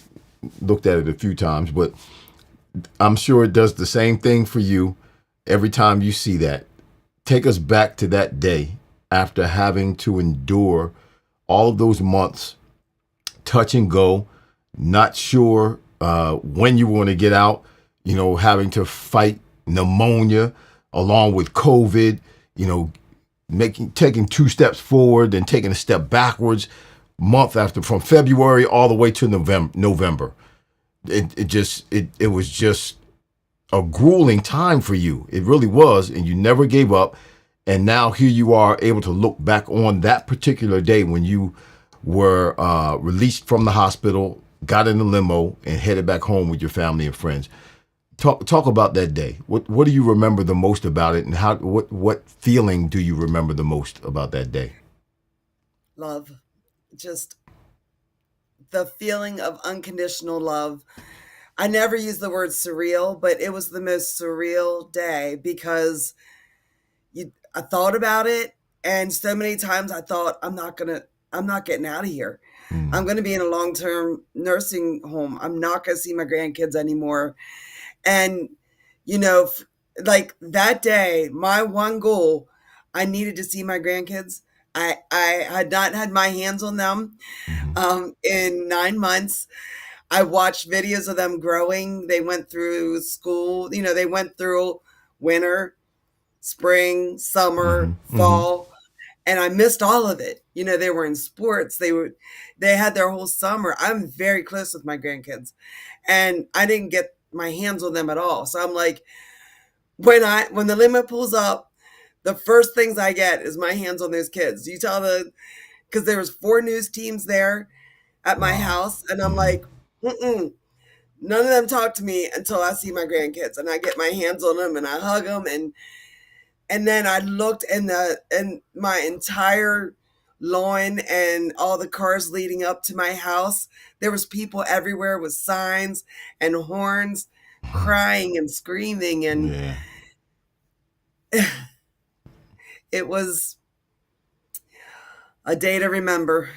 looked at it a few times, but I'm sure it does the same thing for you every time you see that. Take us back to that day after having to endure all of those months, touch and go, not sure when you were going to get out, having to fight pneumonia along with COVID, taking 2 steps forward and taking a step backwards month after, from February all the way to November. It was just a grueling time for you. It really was, and you never gave up. And now here you are able to look back on that particular day when you were released from the hospital, got in the limo, and headed back home with your family and friends. Talk about that day. What do you remember the most about it, and what feeling do you remember the most about that day? Love, just the feeling of unconditional love. I never use the word surreal, but it was the most surreal day because I thought about it, and so many times I thought, I'm not getting out of here. I'm going to be in a long-term nursing home. I'm not going to see my grandkids anymore. And, like that day, my one goal, I needed to see my grandkids. I had not had my hands on them in 9 months. I watched videos of them growing. They went through school, they went through winter. spring, summer, fall, and I missed all of it. You know, they were in sports. They had their whole summer. I'm very close with my grandkids, and I didn't get my hands on them at all. So I'm like, when the limit pulls up, the first things I get is my hands on those kids. You tell because there was 4 news teams there at my house, and I'm like, none of them talk to me until I see my grandkids, and I get my hands on them and I hug them, and then I looked in my entire lawn and all the cars leading up to my house. There was people everywhere with signs and horns, crying and screaming, and it was a day to remember.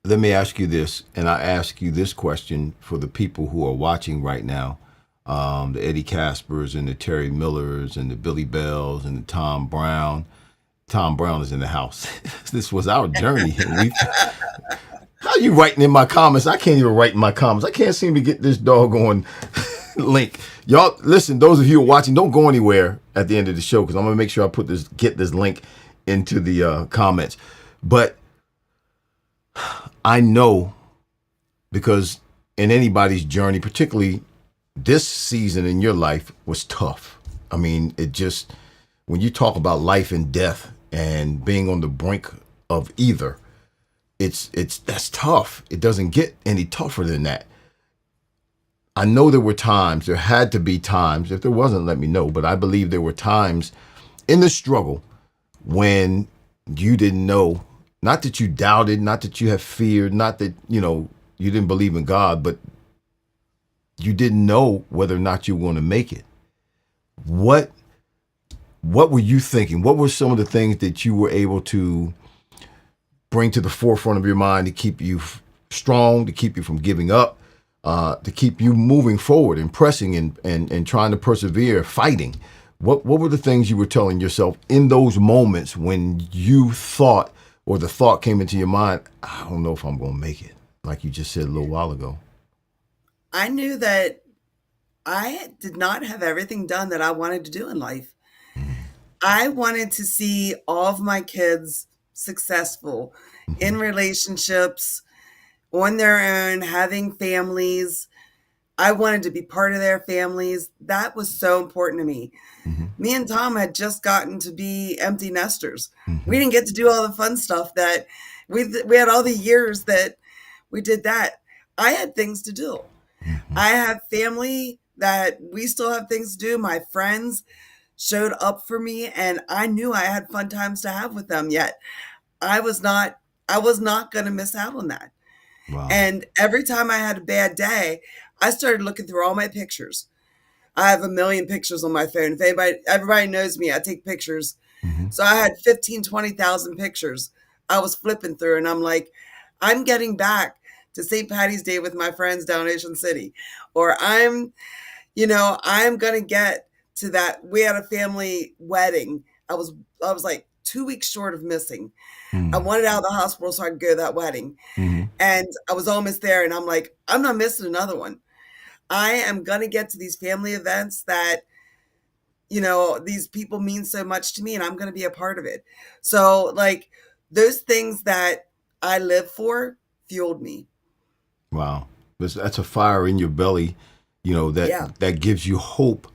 Let me ask you this, and I ask you this question for the people who are watching right now. The Eddie Caspers and the Terry Millers and the Billy Bells and the Tom Brown. Tom Brown is in the house. This was our journey. How are you writing in my comments? I can't even write in my comments. I can't seem to get this doggone link. Y'all, listen, those of you who are watching, don't go anywhere at the end of the show because I'm going to make sure I get this link into the comments. But I know because in anybody's journey, particularly this season in your life was tough. I mean, when you talk about life and death and being on the brink of either, that's tough. It doesn't get any tougher than that. I know there had to be times, if there wasn't, let me know, but I believe there were times in the struggle when you didn't know, not that you doubted, not that you have feared, not that, you didn't believe in God, but you didn't know whether or not you were going to make it. What were you thinking? What were some of the things that you were able to bring to the forefront of your mind to keep you strong, to keep you from giving up, to keep you moving forward and pressing and trying to persevere, fighting? What were the things you were telling yourself in those moments when you thought, or the thought came into your mind, I don't know if I'm going to make it, like you just said a little while ago? I knew that I did not have everything done that I wanted to do in life. I wanted to see all of my kids successful in relationships, on their own, having families. I wanted to be part of their families. That was so important to me. Me and Tom had just gotten to be empty nesters. We didn't get to do all the fun stuff that we had all the years that we did that. I had things to do. I have family that we still have things to do. My friends showed up for me, and I knew I had fun times to have with them, yet I was not going to miss out on that. Wow. And every time I had a bad day, I started looking through all my pictures. I have 1 million pictures on my phone. If everybody knows me, I take pictures. So I had 20,000 pictures. I was flipping through, and I'm like, I'm getting back to St. Patty's Day with my friends down Ocean City, or I'm going to get to that. We had a family wedding. I was like 2 weeks short of missing. I wanted out of the hospital so I could go to that wedding. And I was almost there, and I'm like, I'm not missing another one. I am going to get to these family events that, these people mean so much to me, and I'm going to be a part of it. So like those things that I live for fueled me. Wow. That's a fire in your belly, that gives you hope,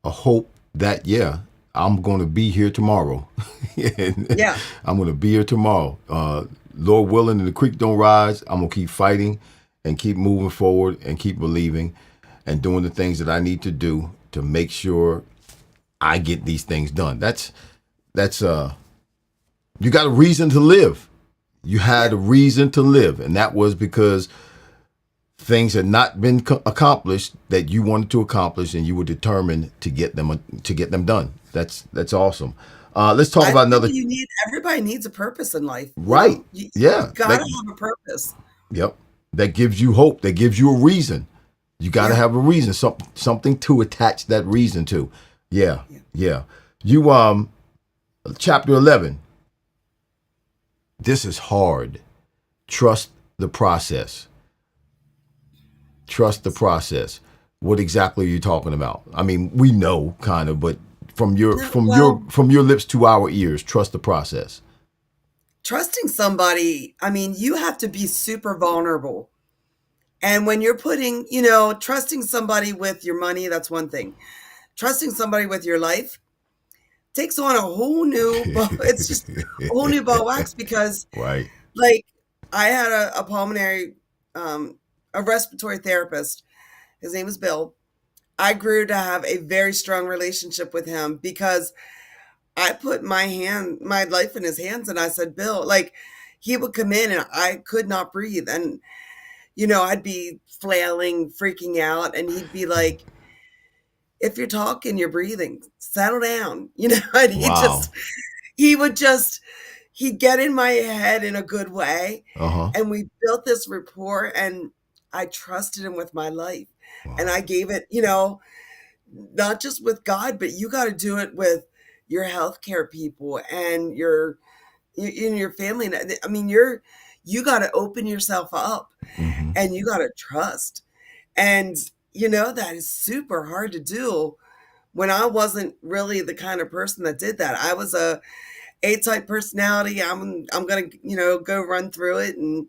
a hope that, I'm going to be here tomorrow. I'm going to be here tomorrow. Lord willing, and the creek don't rise, I'm going to keep fighting and keep moving forward and keep believing and doing the things that I need to do to make sure I get these things done. That's you got a reason to live. You had a reason to live, and that was because things had not been accomplished that you wanted to accomplish, and you were determined to get them done. That's awesome. Let's talk about another. Everybody needs a purpose in life, right? You gotta have a purpose. Yep, that gives you hope. That gives you a reason. You got to have a reason, something to attach that reason to. Yeah. You chapter 11. This is hard. Trust the process. Trust the process. What exactly are you talking about? I mean, we know kind of, but from your No, from well, your lips to our ears? Trust the process. trusting somebody, I mean, you have to be super vulnerable. And when you're putting, trusting somebody with your money, that's one thing. Trusting somebody with your life takes on a whole new, it's just a whole new ball of wax because, Right. like, I had a pulmonary, a respiratory therapist. His name is Bill. I grew to have a very strong relationship with him because I put my life in his hands, and I said, Bill, like, he would come in and I could not breathe. And, I'd be flailing, freaking out, and he'd be like, if you're talking, you're breathing, settle down, and Wow. he'd get in my head in a good way. Uh-huh. And we built this rapport, and I trusted him with my life. And I gave it, not just with God, but you got to do it with your healthcare people and in your family. And I mean, you got to open yourself up and you got to trust. And, that is super hard to do when I wasn't really the kind of person that did that. I was a A-type personality. I'm going to, go run through it, and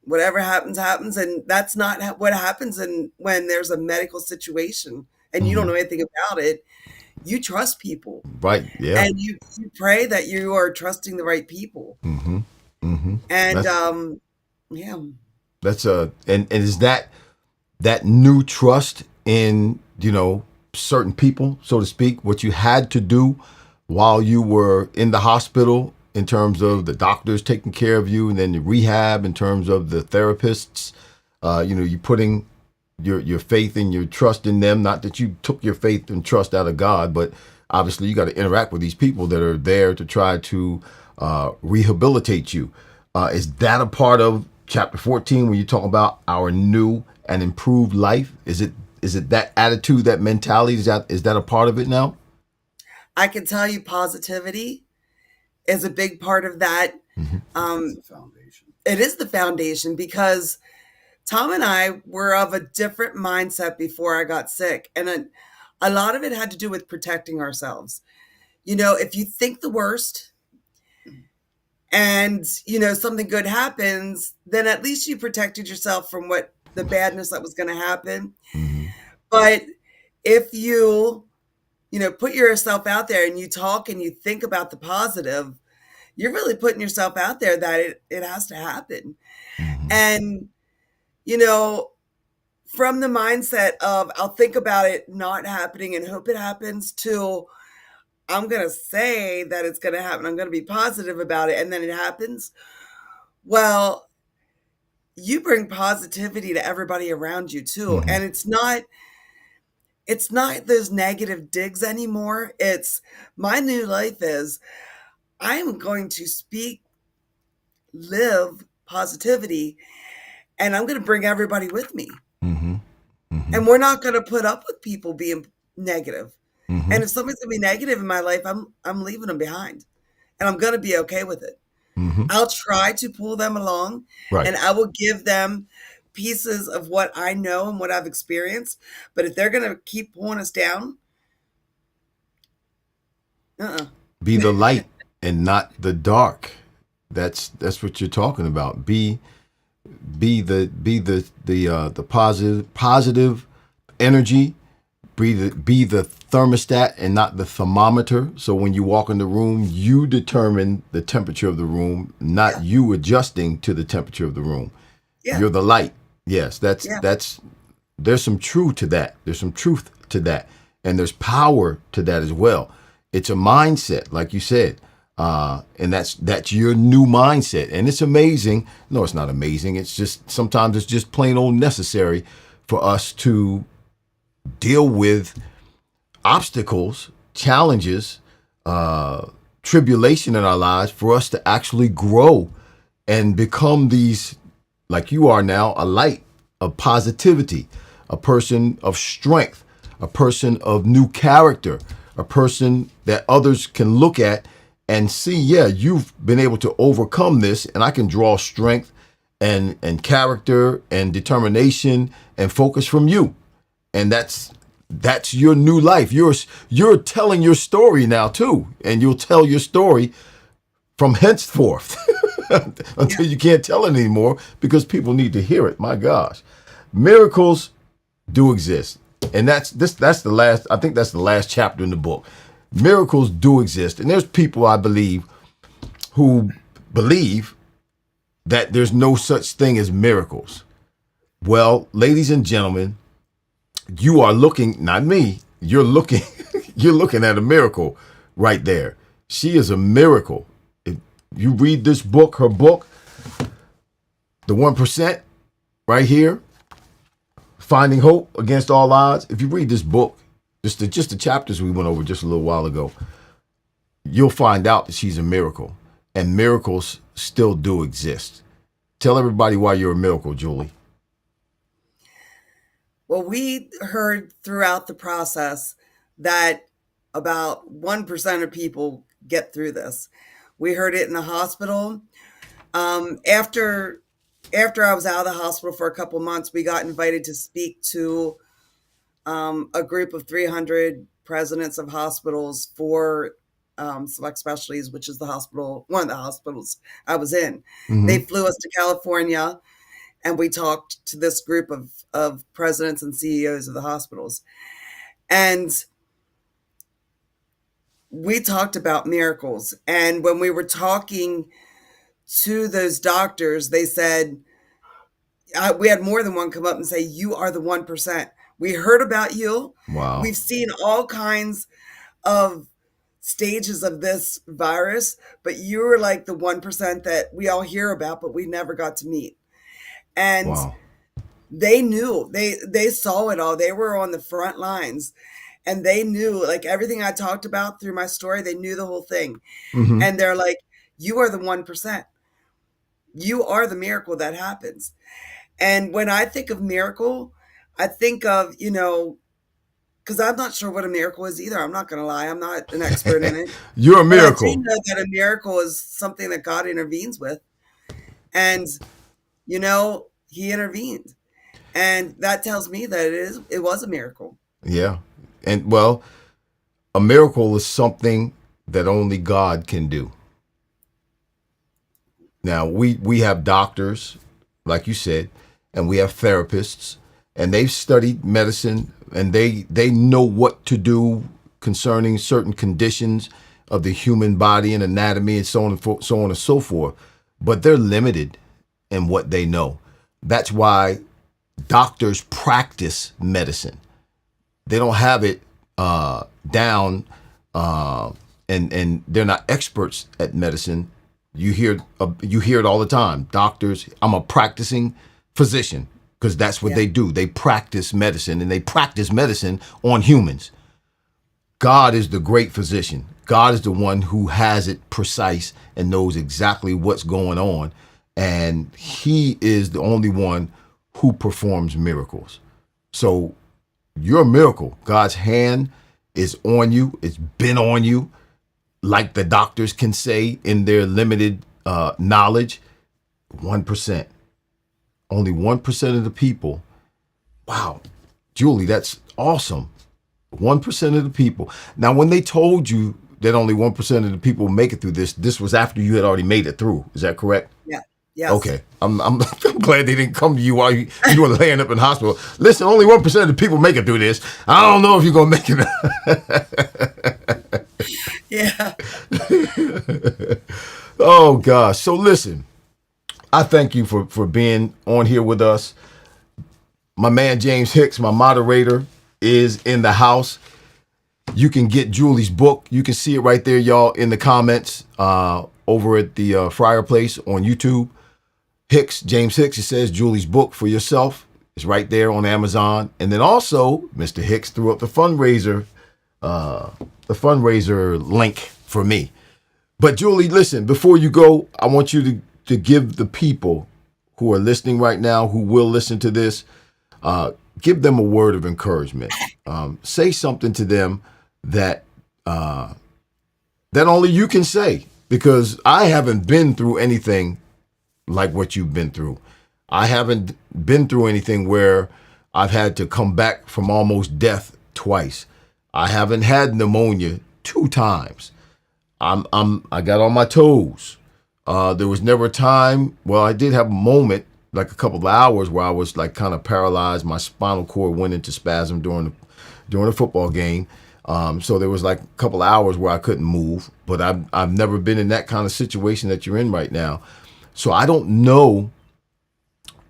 whatever happens, happens. And that's not what happens when there's a medical situation and you don't know anything about it. You trust people. Right. Yeah. And you pray that you are trusting the right people. Mm-hmm. Mm-hmm. And that's, and is that new trust in, certain people, so to speak, what you had to do while you were in the hospital in terms of the doctors taking care of you, and then the rehab in terms of the therapists, you putting your faith and your trust in them. Not that you took your faith and trust out of God, but obviously you got to interact with these people that are there to try to rehabilitate you. Is that a part of chapter 14 when you talk about our new and improved life? Is it that attitude, that mentality? Is that a part of it now? I can tell you positivity is a big part of that. It's the foundation. It is the foundation because Tom and I were of a different mindset before I got sick. And a lot of it had to do with protecting ourselves. If you think the worst and, something good happens, then at least you protected yourself from what the badness that was going to happen. But if you, put yourself out there and you talk and you think about the positive, you're really putting yourself out there that it has to happen. And, from the mindset of I'll think about it not happening and hope it happens to I'm going to say that it's going to happen. I'm going to be positive about it. And then it happens. Well, you bring positivity to everybody around you too. And it's not those negative digs anymore. It's my new life is I'm going to live positivity, and I'm going to bring everybody with me. And we're not going to put up with people being negative. And if somebody's going to be negative in my life, I'm leaving them behind, and I'm going to be okay with it. I'll try to pull them along, and I will give them pieces of what I know and what I've experienced. But if they're going to keep pulling us down, Be the light and not the dark. That's what you're talking about. Be the positive energy. Be the thermostat and not the thermometer. So when you walk in the room, you determine the temperature of the room, not you adjusting to the temperature of the room. Yeah. You're the light. Yes, that's there's some truth to that. There's some truth to that. And there's power to that as well. It's a mindset, like you said. And that's your new mindset. And it's amazing. No, it's not amazing. It's just sometimes it's just plain old necessary for us to deal with obstacles, challenges, tribulation in our lives for us to actually grow and become these, like you are now, a light of positivity, a person of strength, a person of new character, a person that others can look at and see, yeah, you've been able to overcome this, and I can draw strength and character and determination and focus from you. And that's that's your new life. You're telling your story now too, and you'll tell your story from henceforth until you can't tell it anymore because people need to hear it. My gosh, miracles do exist, and that's the last. I think that's the last chapter in the book. Miracles do exist, and there's people I believe who believe that there's no such thing as miracles. Well, ladies and gentlemen, you are looking, not me, you're looking, you're looking at a miracle right there. She is a miracle. If you read this book, her book, The 1%, right here, Finding Hope Against All Odds. If you read this book, just the chapters we went over just a little while ago, you'll find out that she's a miracle. And miracles still do exist. Tell everybody why you're a miracle, Julie. Well, we heard throughout the process that about 1% of people get through this. We heard it in the hospital. After I was out of the hospital for a couple months, we got invited to speak to a group of 300 presidents of hospitals for Select Specialties, which is one of the hospitals I was in. Mm-hmm. They flew us to California, and we talked to this group of presidents and CEOs of the hospitals. And we talked about miracles. And when we were talking to those doctors, they said, we had more than one come up and say, you are the 1%. We heard about you. Wow. We've seen all kinds of stages of this virus, but you were like the 1% that we all hear about, but we never got to meet. And wow. They knew, they saw it all. They were on the front lines, and they knew, like, everything I talked about through my story, they knew the whole thing. Mm-hmm. And they're like, you are the 1%. You are the miracle that happens. And when I think of miracle, I think of, because I'm not sure what a miracle is either. I'm not going to lie. I'm not an expert in it. You're a miracle. But I do know that a miracle is something that God intervenes with. And, he intervened. And that tells me that it was a miracle. Yeah. And, well, a miracle is something that only God can do. Now, we have doctors, like you said, and we have therapists, and they've studied medicine, and they know what to do concerning certain conditions of the human body and anatomy and so on and so forth. But they're limited in what they know. That's why doctors practice medicine. They don't have it down, and they're not experts at medicine. You hear it all the time. Doctors, I'm a practicing physician, because that's what they do. They practice medicine, and they practice medicine on humans. God is the great physician. God is the one who has it precise and knows exactly what's going on. And he is the only one who performs miracles. So you're a miracle. God's hand is on you. It's been on you. Like the doctors can say in their limited knowledge, 1%. Only 1% of the people. Wow, Julie, that's awesome. 1% of the people. Now, when they told you that only 1% of the people make it through this was after you had already made it through. Is that correct? Yeah. Yes. Okay. I'm glad they didn't come to you while you were laying up in the hospital. Listen, only 1% of the people make it through this. I don't know if you're going to make it. Yeah. Oh, gosh. So listen, I thank you for being on here with us. My man, James Hicks, my moderator, is in the house. You can get Julie's book. You can see it right there, y'all, in the comments over at the Fryar Place on YouTube. James Hicks, it says Julie's book for yourself. It's right there on Amazon. And then also, Mr. Hicks threw up the fundraiser link for me. But Julie, listen, before you go, I want you to give the people who are listening right now, who will listen to this, give them a word of encouragement. Say something to them that only you can say, because I haven't been through anything like what you've been through. I haven't been through anything where I've had to come back from almost death twice. I haven't had pneumonia 2 times. I got on my toes. There was never a time. Well, I did have a moment, like a couple of hours, where I was like kind of paralyzed. My spinal cord went into spasm during a football game. So there was like a couple of hours where I couldn't move. But I've never been in that kind of situation that you're in right now. So I don't know.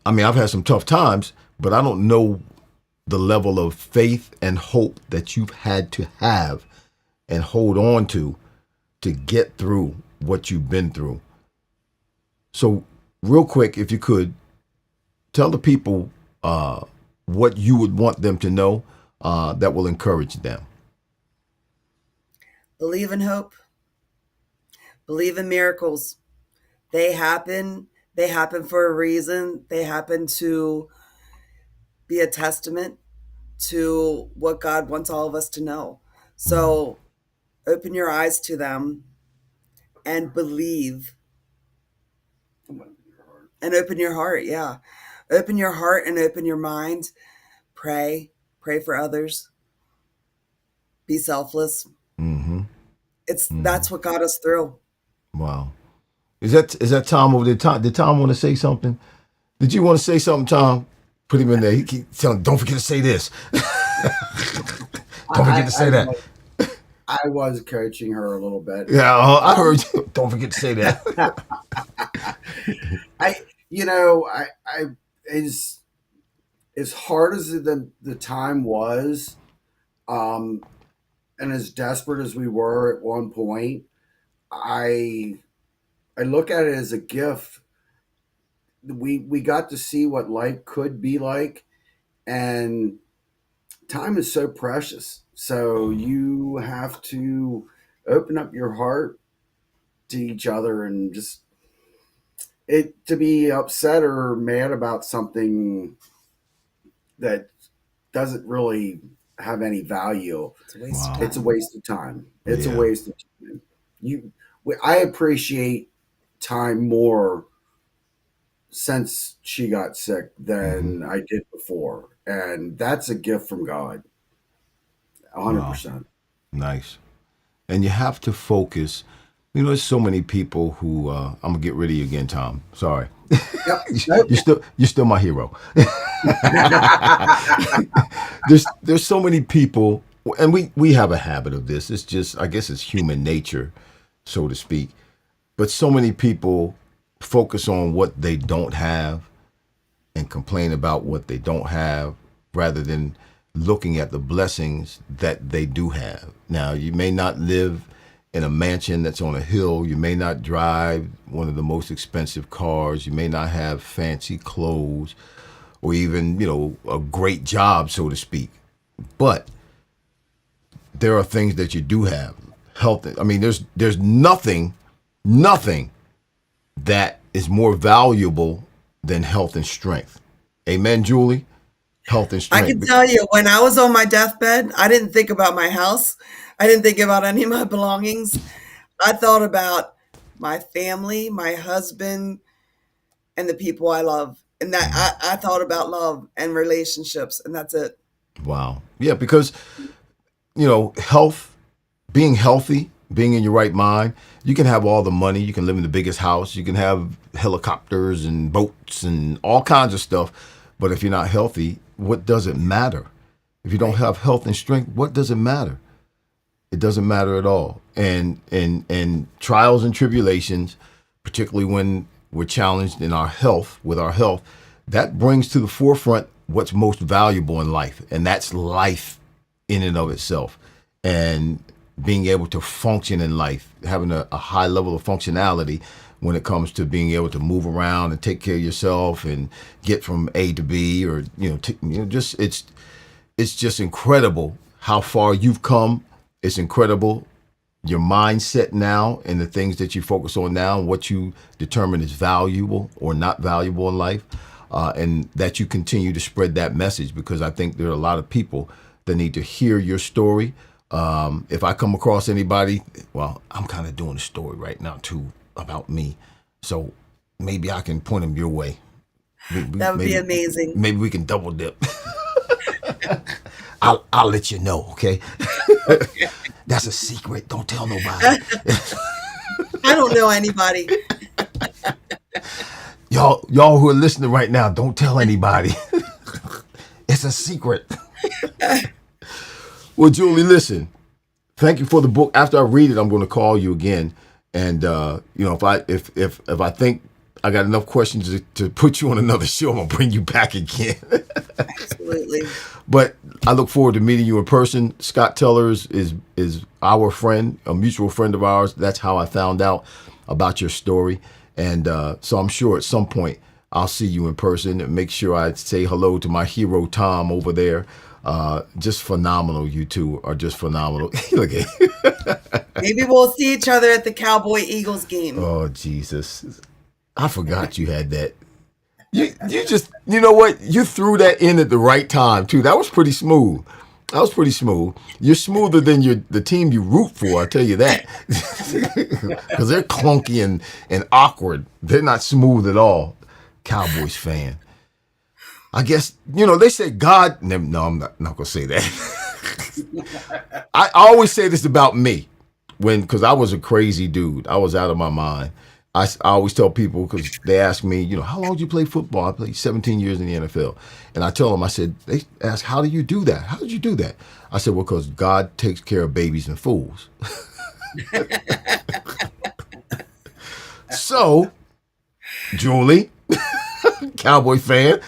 I mean, I've had some tough times, but I don't know the level of faith and hope that you've had to have and hold on to get through what you've been through. So real quick, if you could, tell the people what you would want them to know that will encourage them. Believe in hope. Believe in miracles. They happen. They happen for a reason. They happen to be a testament to what God wants all of us to know. So open your eyes to them and believe. And open your heart, yeah. Open your heart and open your mind. Pray. Pray for others. Be selfless. Mm-hmm. That's what got us through. Wow. Is that Tom over there? Did Tom want to say something? Did you want to say something, Tom? Put him in there. He keep telling, don't forget to say this. Don't forget to say that. I was coaching her a little bit. Yeah, I heard you. Don't forget to say that. I as hard as the time was, and as desperate as we were at one point, I look at it as a gift. We got to see what life could be like, and time is so precious. So you have to open up your heart to each other, and just to be upset or mad about something that doesn't really have any value. It's a waste of time. It's a waste of time. I appreciate time more since she got sick than I did before. And that's a gift from God. 100%. Wow. Nice. And you have to focus. You know, there's so many people who I'm gonna get rid of you again, Tom. Sorry. Yep. You're still my hero. there's so many people, and we have a habit of this. It's just, I guess it's human nature, so to speak. But so many people focus on what they don't have and complain about what they don't have rather than looking at the blessings that they do have. Now, you may not live in a mansion that's on a hill. You may not drive one of the most expensive cars. You may not have fancy clothes or even, a great job, so to speak. But there are things that you do have. Health. I mean, there's nothing that is more valuable than health and strength. Amen, Julie? Health and strength. I can tell you, when I was on my deathbed, I didn't think about my house. I didn't think about any of my belongings. I thought about my family, my husband, and the people I love. And that I thought about love and relationships, and that's it. Wow. Yeah, because, health, being healthy, being in your right mind, you can have all the money, you can live in the biggest house, you can have helicopters and boats and all kinds of stuff. But if you're not healthy, what does it matter? If you don't have health and strength, what does it matter? It doesn't matter at all. And trials and tribulations, particularly when we're challenged in our health, that brings to the forefront what's most valuable in life. And that's life in and of itself. And being able to function in life, having a high level of functionality when it comes to being able to move around and take care of yourself and get from A to B, or it's just incredible how far you've come. It's incredible your mindset now and the things that you focus on now and what you determine is valuable or not valuable in life, and that you continue to spread that message, because I think there are a lot of people that need to hear your story. If I come across anybody, well, I'm kind of doing a story right now too about me, so maybe I can point them your way. That would be amazing. Maybe we can double dip. I'll let you know, okay? That's a secret. Don't tell nobody. I don't know anybody. Y'all who are listening right now, don't tell anybody. It's a secret. Well, Julie, listen. Thank you for the book. After I read it, I'm going to call you again, and if I think I got enough questions to put you on another show, I'm gonna bring you back again. Absolutely. But I look forward to meeting you in person. Scott Tellers is our friend, a mutual friend of ours. That's how I found out about your story, and so I'm sure at some point I'll see you in person and make sure I say hello to my hero Tom over there. Just phenomenal. You two are just phenomenal. Look at Maybe we'll see each other at the Cowboy Eagles game. Oh, Jesus. I forgot you had that. You just, you know what? You threw that in at the right time, too. That was pretty smooth. You're smoother than the team you root for, I'll tell you that. Because they're clunky and awkward. They're not smooth at all. Cowboys fan. I guess, they say God. No, I'm not going to say that. I always say this about me because I was a crazy dude. I was out of my mind. I always tell people, because they ask me, how long did you play football? I played 17 years in the NFL. And I tell them, they ask, how do you do that? How did you do that? I said, well, because God takes care of babies and fools. So, Julie, Cowboy fan.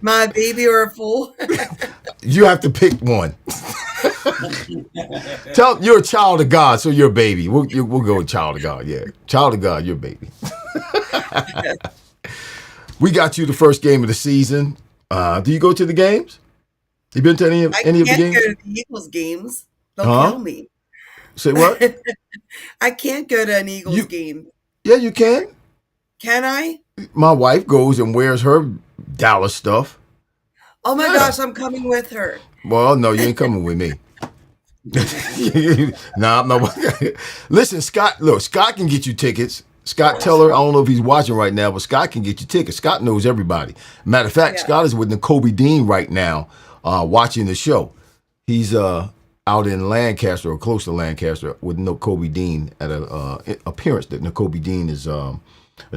My baby or a fool? You have to pick one. You're a child of God, so you're a baby. We'll go with child of God. Yeah, child of God, you're a baby. We got you the first game of the season. Do you go to the games? You been to any of the games? I can't go to the Eagles games. They'll kill me. Say what? I can't go to an Eagles game. Yeah, you can. Can I? My wife goes and wears her Dallas stuff. Oh my gosh, I'm coming with her. Well, no, you ain't coming with me. Nah, no. Listen, Scott. Look, Scott can get you tickets. Scott Teller. I don't know if he's watching right now, but Scott can get you tickets. Scott knows everybody. Matter of fact, Scott is with N'Kobe Dean right now, watching the show. He's out in Lancaster or close to Lancaster with N'Kobe Dean at a appearance that N'Kobe Dean is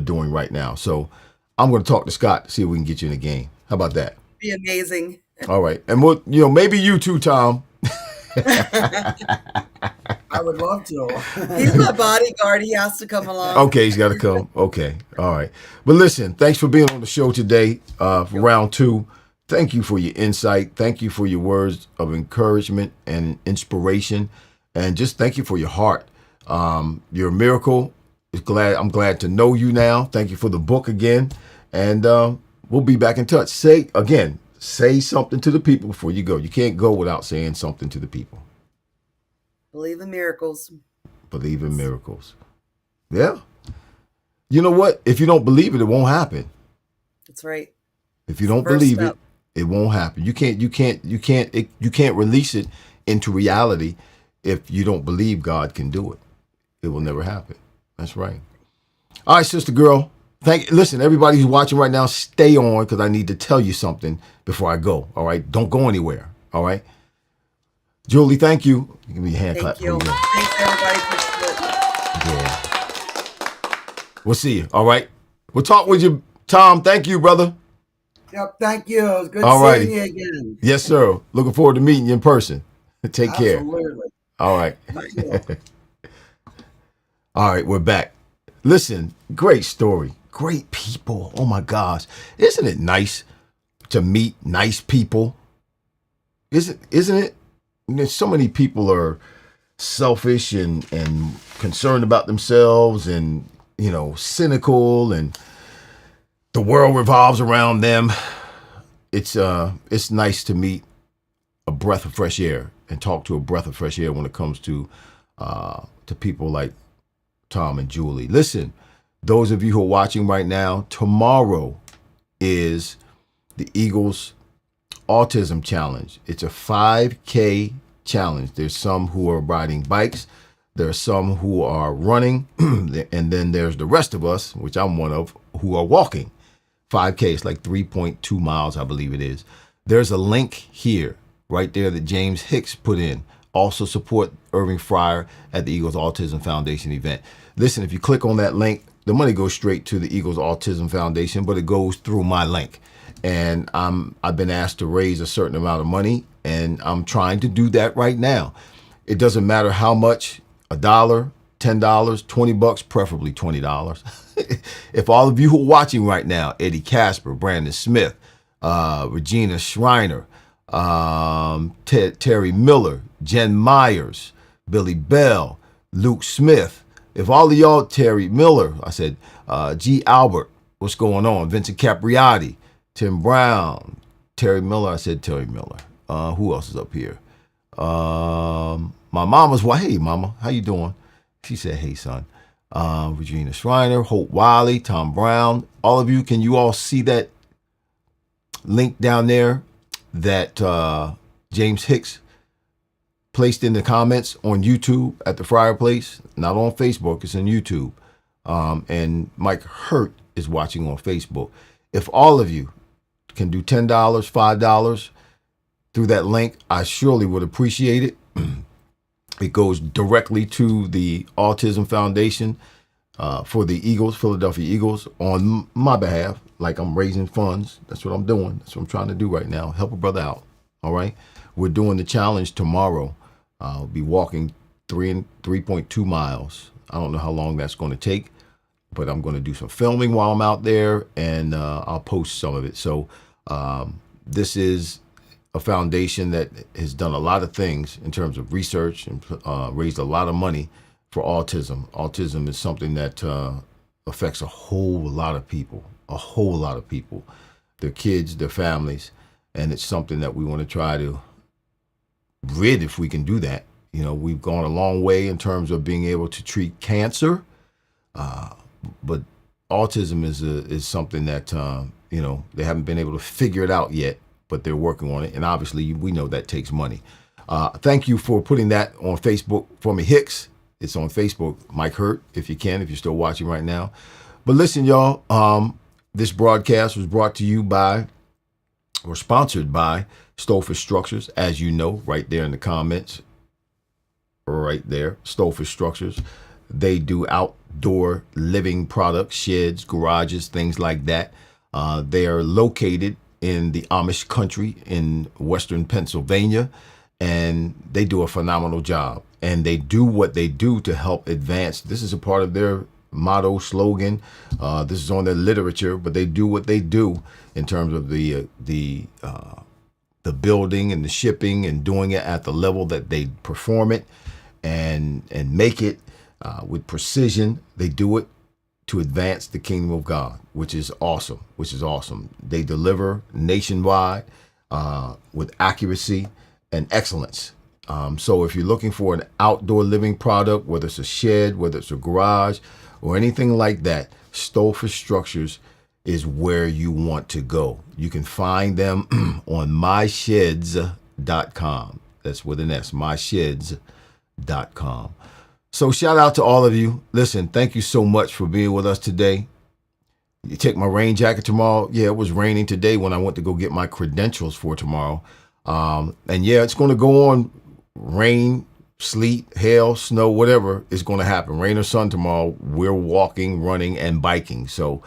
doing right now. So I'm going to talk to Scott to see if we can get you in a game. How about that? Be amazing. All right, and we'll, maybe you too, Tom. I would love to. He's my bodyguard. He has to come along. Okay, he's got to come. Okay, all right. But listen, thanks for being on the show today for round 2. Thank you for your insight. Thank you for your words of encouragement and inspiration, and just thank you for your heart. You're a miracle. I'm glad to know you now. Thank you for the book again, and we'll be back in touch. Say something to the people before you go. You can't go without saying something to the people. Believe in miracles. Believe in miracles. Yeah. You know what? If you don't believe it, it won't happen. That's right. If you don't believe it, it won't happen. You can't release it into reality if you don't believe God can do it. It will never happen. That's right. All right, sister girl. Listen, everybody who's watching right now, stay on because I need to tell you something before I go. All right? Don't go anywhere. All right? Julie, thank you. Give me a hand clap. Thank you. Thanks, everybody, for supporting. Yeah. We'll see you. All right? We'll talk with you, Tom. Thank you, brother. Yep, thank you. It was good seeing you again. Yes, sir. Looking forward to meeting you in person. Take care. Absolutely. All right. All right, we're back. Listen, great story. Great people. Oh my gosh. Isn't it nice to meet nice people? Isn't it? So many people are selfish and concerned about themselves and, cynical, and the world revolves around them. It's nice to meet a breath of fresh air and talk to a breath of fresh air when it comes to people like Tom and Julie. Listen, those of you who are watching right now, tomorrow is the Eagles Autism Challenge. It's a 5K challenge. There's some who are riding bikes. There are some who are running. And then there's the rest of us, which I'm one of, who are walking. 5K is like 3.2 miles, I believe it is. There's a link here, right there, that James Hicks put in. Also support Irving Fryar at the Eagles Autism Foundation event. Listen, if you click on that link, the money goes straight to the Eagles Autism Foundation, but it goes through my link. And I've been asked to raise a certain amount of money, and I'm trying to do that right now. It doesn't matter how much, $1, $10, $20, preferably $20. If all of you who are watching right now, Eddie Casper, Brandon Smith, Regina Schreiner, Terry Miller, Jen Myers, Billy Bell, Luke Smith. If all of y'all, Terry Miller, I said, G. Albert, what's going on? Vincent Capriati, Tim Brown, Terry Miller, I said Terry Miller. Who else is up here? My mama's, well, hey, mama, how you doing? She said, hey, son. Regina Schreiner, Hope Wiley, Tom Brown. All of you, can you all see that link down there that James Hicks placed in the comments on YouTube at the Fryar Place? Not on Facebook, it's on YouTube. And Mike Hurt is watching on Facebook. If all of you can do $10, $5 through that link, I surely would appreciate it. It goes directly to the Autism Foundation for the Eagles, Philadelphia Eagles, on my behalf. Like I'm raising funds. That's what I'm doing. That's what I'm trying to do right now. Help a brother out. All right. We're doing the challenge tomorrow. I'll be walking 3.2 miles. I don't know how long that's going to take, but I'm going to do some filming while I'm out there, and I'll post some of it. So this is a foundation that has done a lot of things in terms of research and raised a lot of money for autism. Autism is something that affects a whole lot of people, their kids, their families, and it's something that we want to try to rid, if we can do that. You know, we've gone a long way in terms of being able to treat cancer, but autism is something that, you know, they haven't been able to figure it out yet, but they're working on it. And obviously, we know that takes money. Thank you for putting that on Facebook for me, Hicks. It's on Facebook, Mike Hurt, if you can, if you're still watching right now. But listen, y'all, this broadcast was brought to you by, or sponsored by, Stolefish Structures, as you know, right there in the comments. Right there, Stolefish Structures. They do outdoor living products, sheds, garages, things like that. They are located in the Amish country in Western Pennsylvania, and they do a phenomenal job. And they do what they do to help advance. This is a part of their motto, slogan. This is on their literature, but they do what they do in terms of the building and the shipping and doing it at the level that they perform it and make it with precision. They do it to advance the kingdom of God, which is awesome. They deliver nationwide with accuracy and excellence. So if you're looking for an outdoor living product, whether it's a shed, whether it's a garage, or anything like that, Stolefish Structures is where you want to go. You can find them on mysheds.com. That's with an S, mysheds.com. So shout out to all of you. Listen, thank you so much for being with us today. You take my rain jacket tomorrow. Yeah, it was raining today when I went to go get my credentials for tomorrow. And yeah, it's going to go on. Rain, sleet, hail, snow, whatever is going to happen. Rain or sun tomorrow, we're walking, running, and biking. So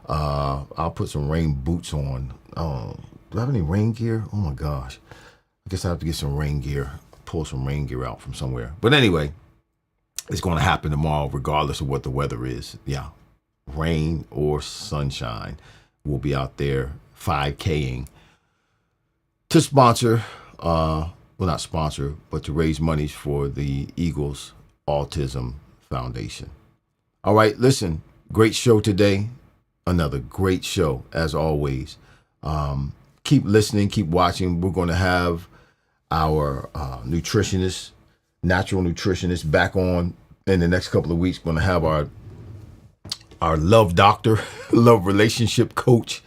I'll put some rain boots on. Do I have any rain gear? Oh my gosh. I guess I have to get some rain gear, pull some rain gear out from somewhere. But anyway, it's going to happen tomorrow regardless of what the weather is. Yeah, rain or sunshine. We'll be out there 5K'ing to sponsor, well, not sponsor, but to raise monies for the Eagles Autism Foundation. All right, listen, great show today. Another great show, as always. Keep listening, keep watching. We're going to have our nutritionist, natural nutritionist back on in the next couple of weeks. Going to have our love doctor, love relationship coach.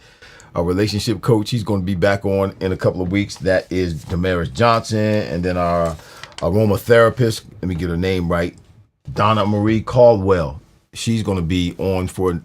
Our relationship coach, he's going to be back on in a couple of weeks. That is Damaris Johnson. And then our aromatherapist, let me get her name right, Donna Marie Caldwell. She's going to be on for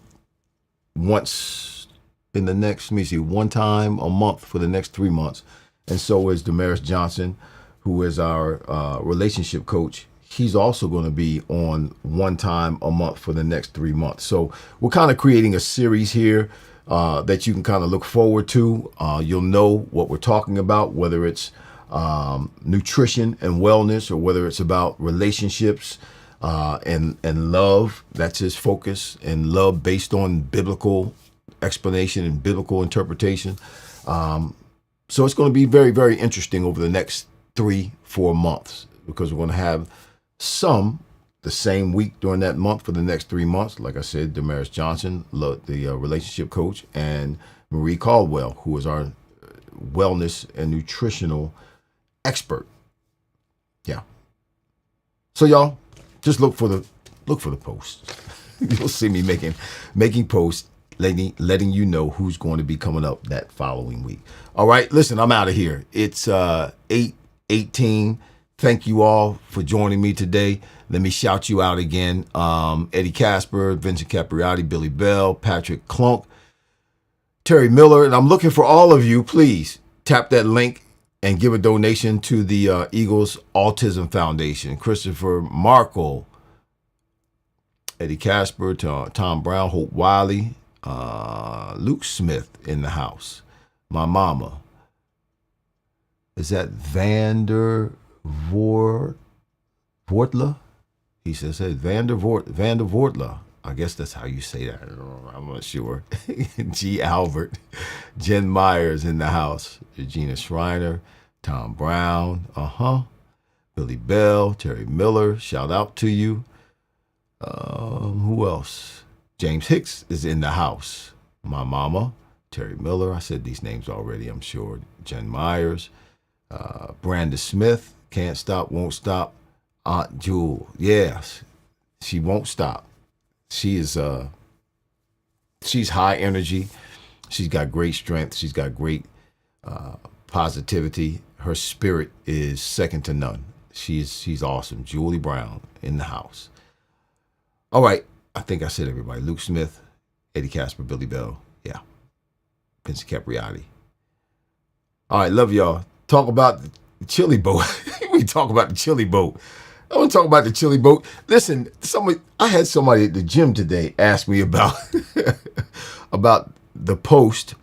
once in the next, let me see, one time a month for the next 3 months. And so is Damaris Johnson, who is our relationship coach. He's also going to be on one time a month for the next 3 months. So we're kind of creating a series here that you can kind of look forward to. You'll know what we're talking about, whether it's nutrition and wellness, or whether it's about relationships and love. That's his focus, and love based on biblical explanation and biblical interpretation. So it's going to be very, very interesting over the next 3-4 months, because we're going to have some the same week during that month for the next 3 months. Like I said, Damaris Johnson, the relationship coach, and Marie Caldwell, who is our wellness and nutritional expert. Yeah. So y'all, just look for the posts. You'll see me making posts, letting you know who's going to be coming up that following week. All right, listen, I'm out of here. It's 8:18. Thank you all for joining me today. Let me shout you out again. Eddie Casper, Vincent Capriati, Billy Bell, Patrick Clunk, Terry Miller. And I'm looking for all of you. Please tap that link and give a donation to the Eagles Autism Foundation. Christopher Markle, Eddie Casper, Tom Brown, Hope Wiley, Luke Smith in the house. My mama. Is that Vander Vortla? He says Vander Vortla. I guess that's how you say that. I'm not sure. G. Albert, Jen Myers in the house, Regina Schreiner, Tom Brown, Billy Bell, Terry Miller, shout out to you. Who else? James Hicks is in the house. My mama, Terry Miller. I said these names already, I'm sure. Jen Myers, Brandon Smith, Can't Stop, Won't Stop. Aunt Jewel, yes, she won't stop. She is she's high energy. She's got great strength. She's got great positivity. Her spirit is second to none. She's awesome. Julie Brown in the house. All right, I think I said everybody. Luke Smith, Eddie Casper, Billy Bell, yeah, Vincent Capriati. All right, love y'all. Talk about the chili boat. We talk about the chili boat. I want to talk about the chili boat. Listen, I had somebody at the gym today ask me about about the post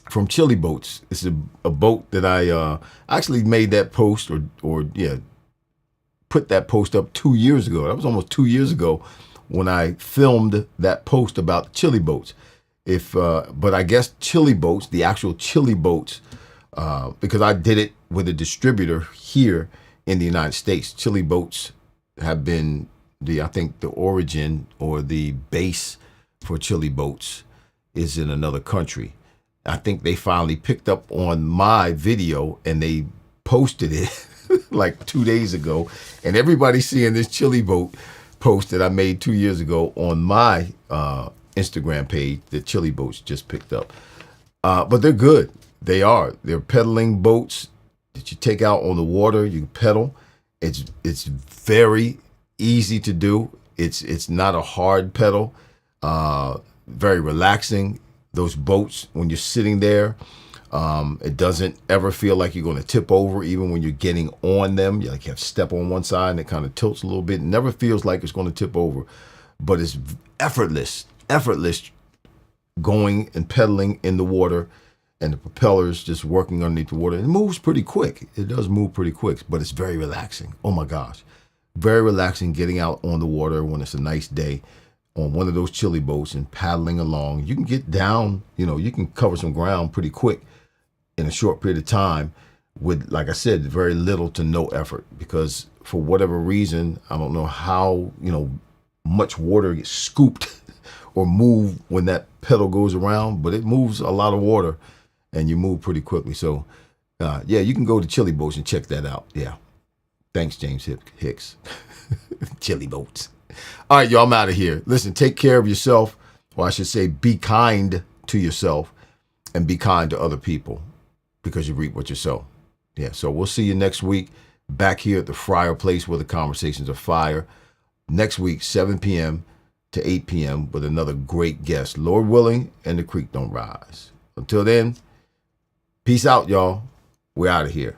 from Chili Boats. It's a boat that I actually made that post or put that post up 2 years ago. That was almost 2 years ago when I filmed that post about chili boats. But I guess chili boats, the actual chili boats, because I did it with a distributor here in the United States. Chili boats have been I think the origin or the base for chili boats is in another country. I think they finally picked up on my video and they posted it like 2 days ago. And everybody's seeing this chili boat post that I made 2 years ago on my Instagram page that chili boats just picked up. But they're good. They are. They're pedaling boats that you take out on the water. You pedal. It's very easy to do. It's not a hard pedal. Very relaxing. Those boats, when you're sitting there, it doesn't ever feel like you're going to tip over, even when you're getting on them. You have to step on one side and it kind of tilts a little bit. It never feels like it's going to tip over, but it's effortless going and pedaling in the water, and the propellers just working underneath the water. It moves pretty quick. It does move pretty quick, but it's very relaxing. Oh my gosh. Very relaxing getting out on the water when it's a nice day on one of those chili boats and paddling along. You can get down, you can cover some ground pretty quick in a short period of time with, like I said, very little to no effort, because for whatever reason, I don't know how, much water gets scooped or moved when that pedal goes around, but it moves a lot of water and you move pretty quickly. So, you can go to Chili Boats and check that out. Yeah. Thanks, James Hicks. Chili Boats. All right, y'all, I'm out of here. Listen, take care of yourself, or I should say be kind to yourself and be kind to other people, because you reap what you sow. Yeah, so we'll see you next week back here at the Fryar Place, where the conversations are fire. Next week, 7 p.m., to 8 p.m. with another great guest, Lord willing, and the creek don't rise. Until then, peace out, y'all. We're out of here.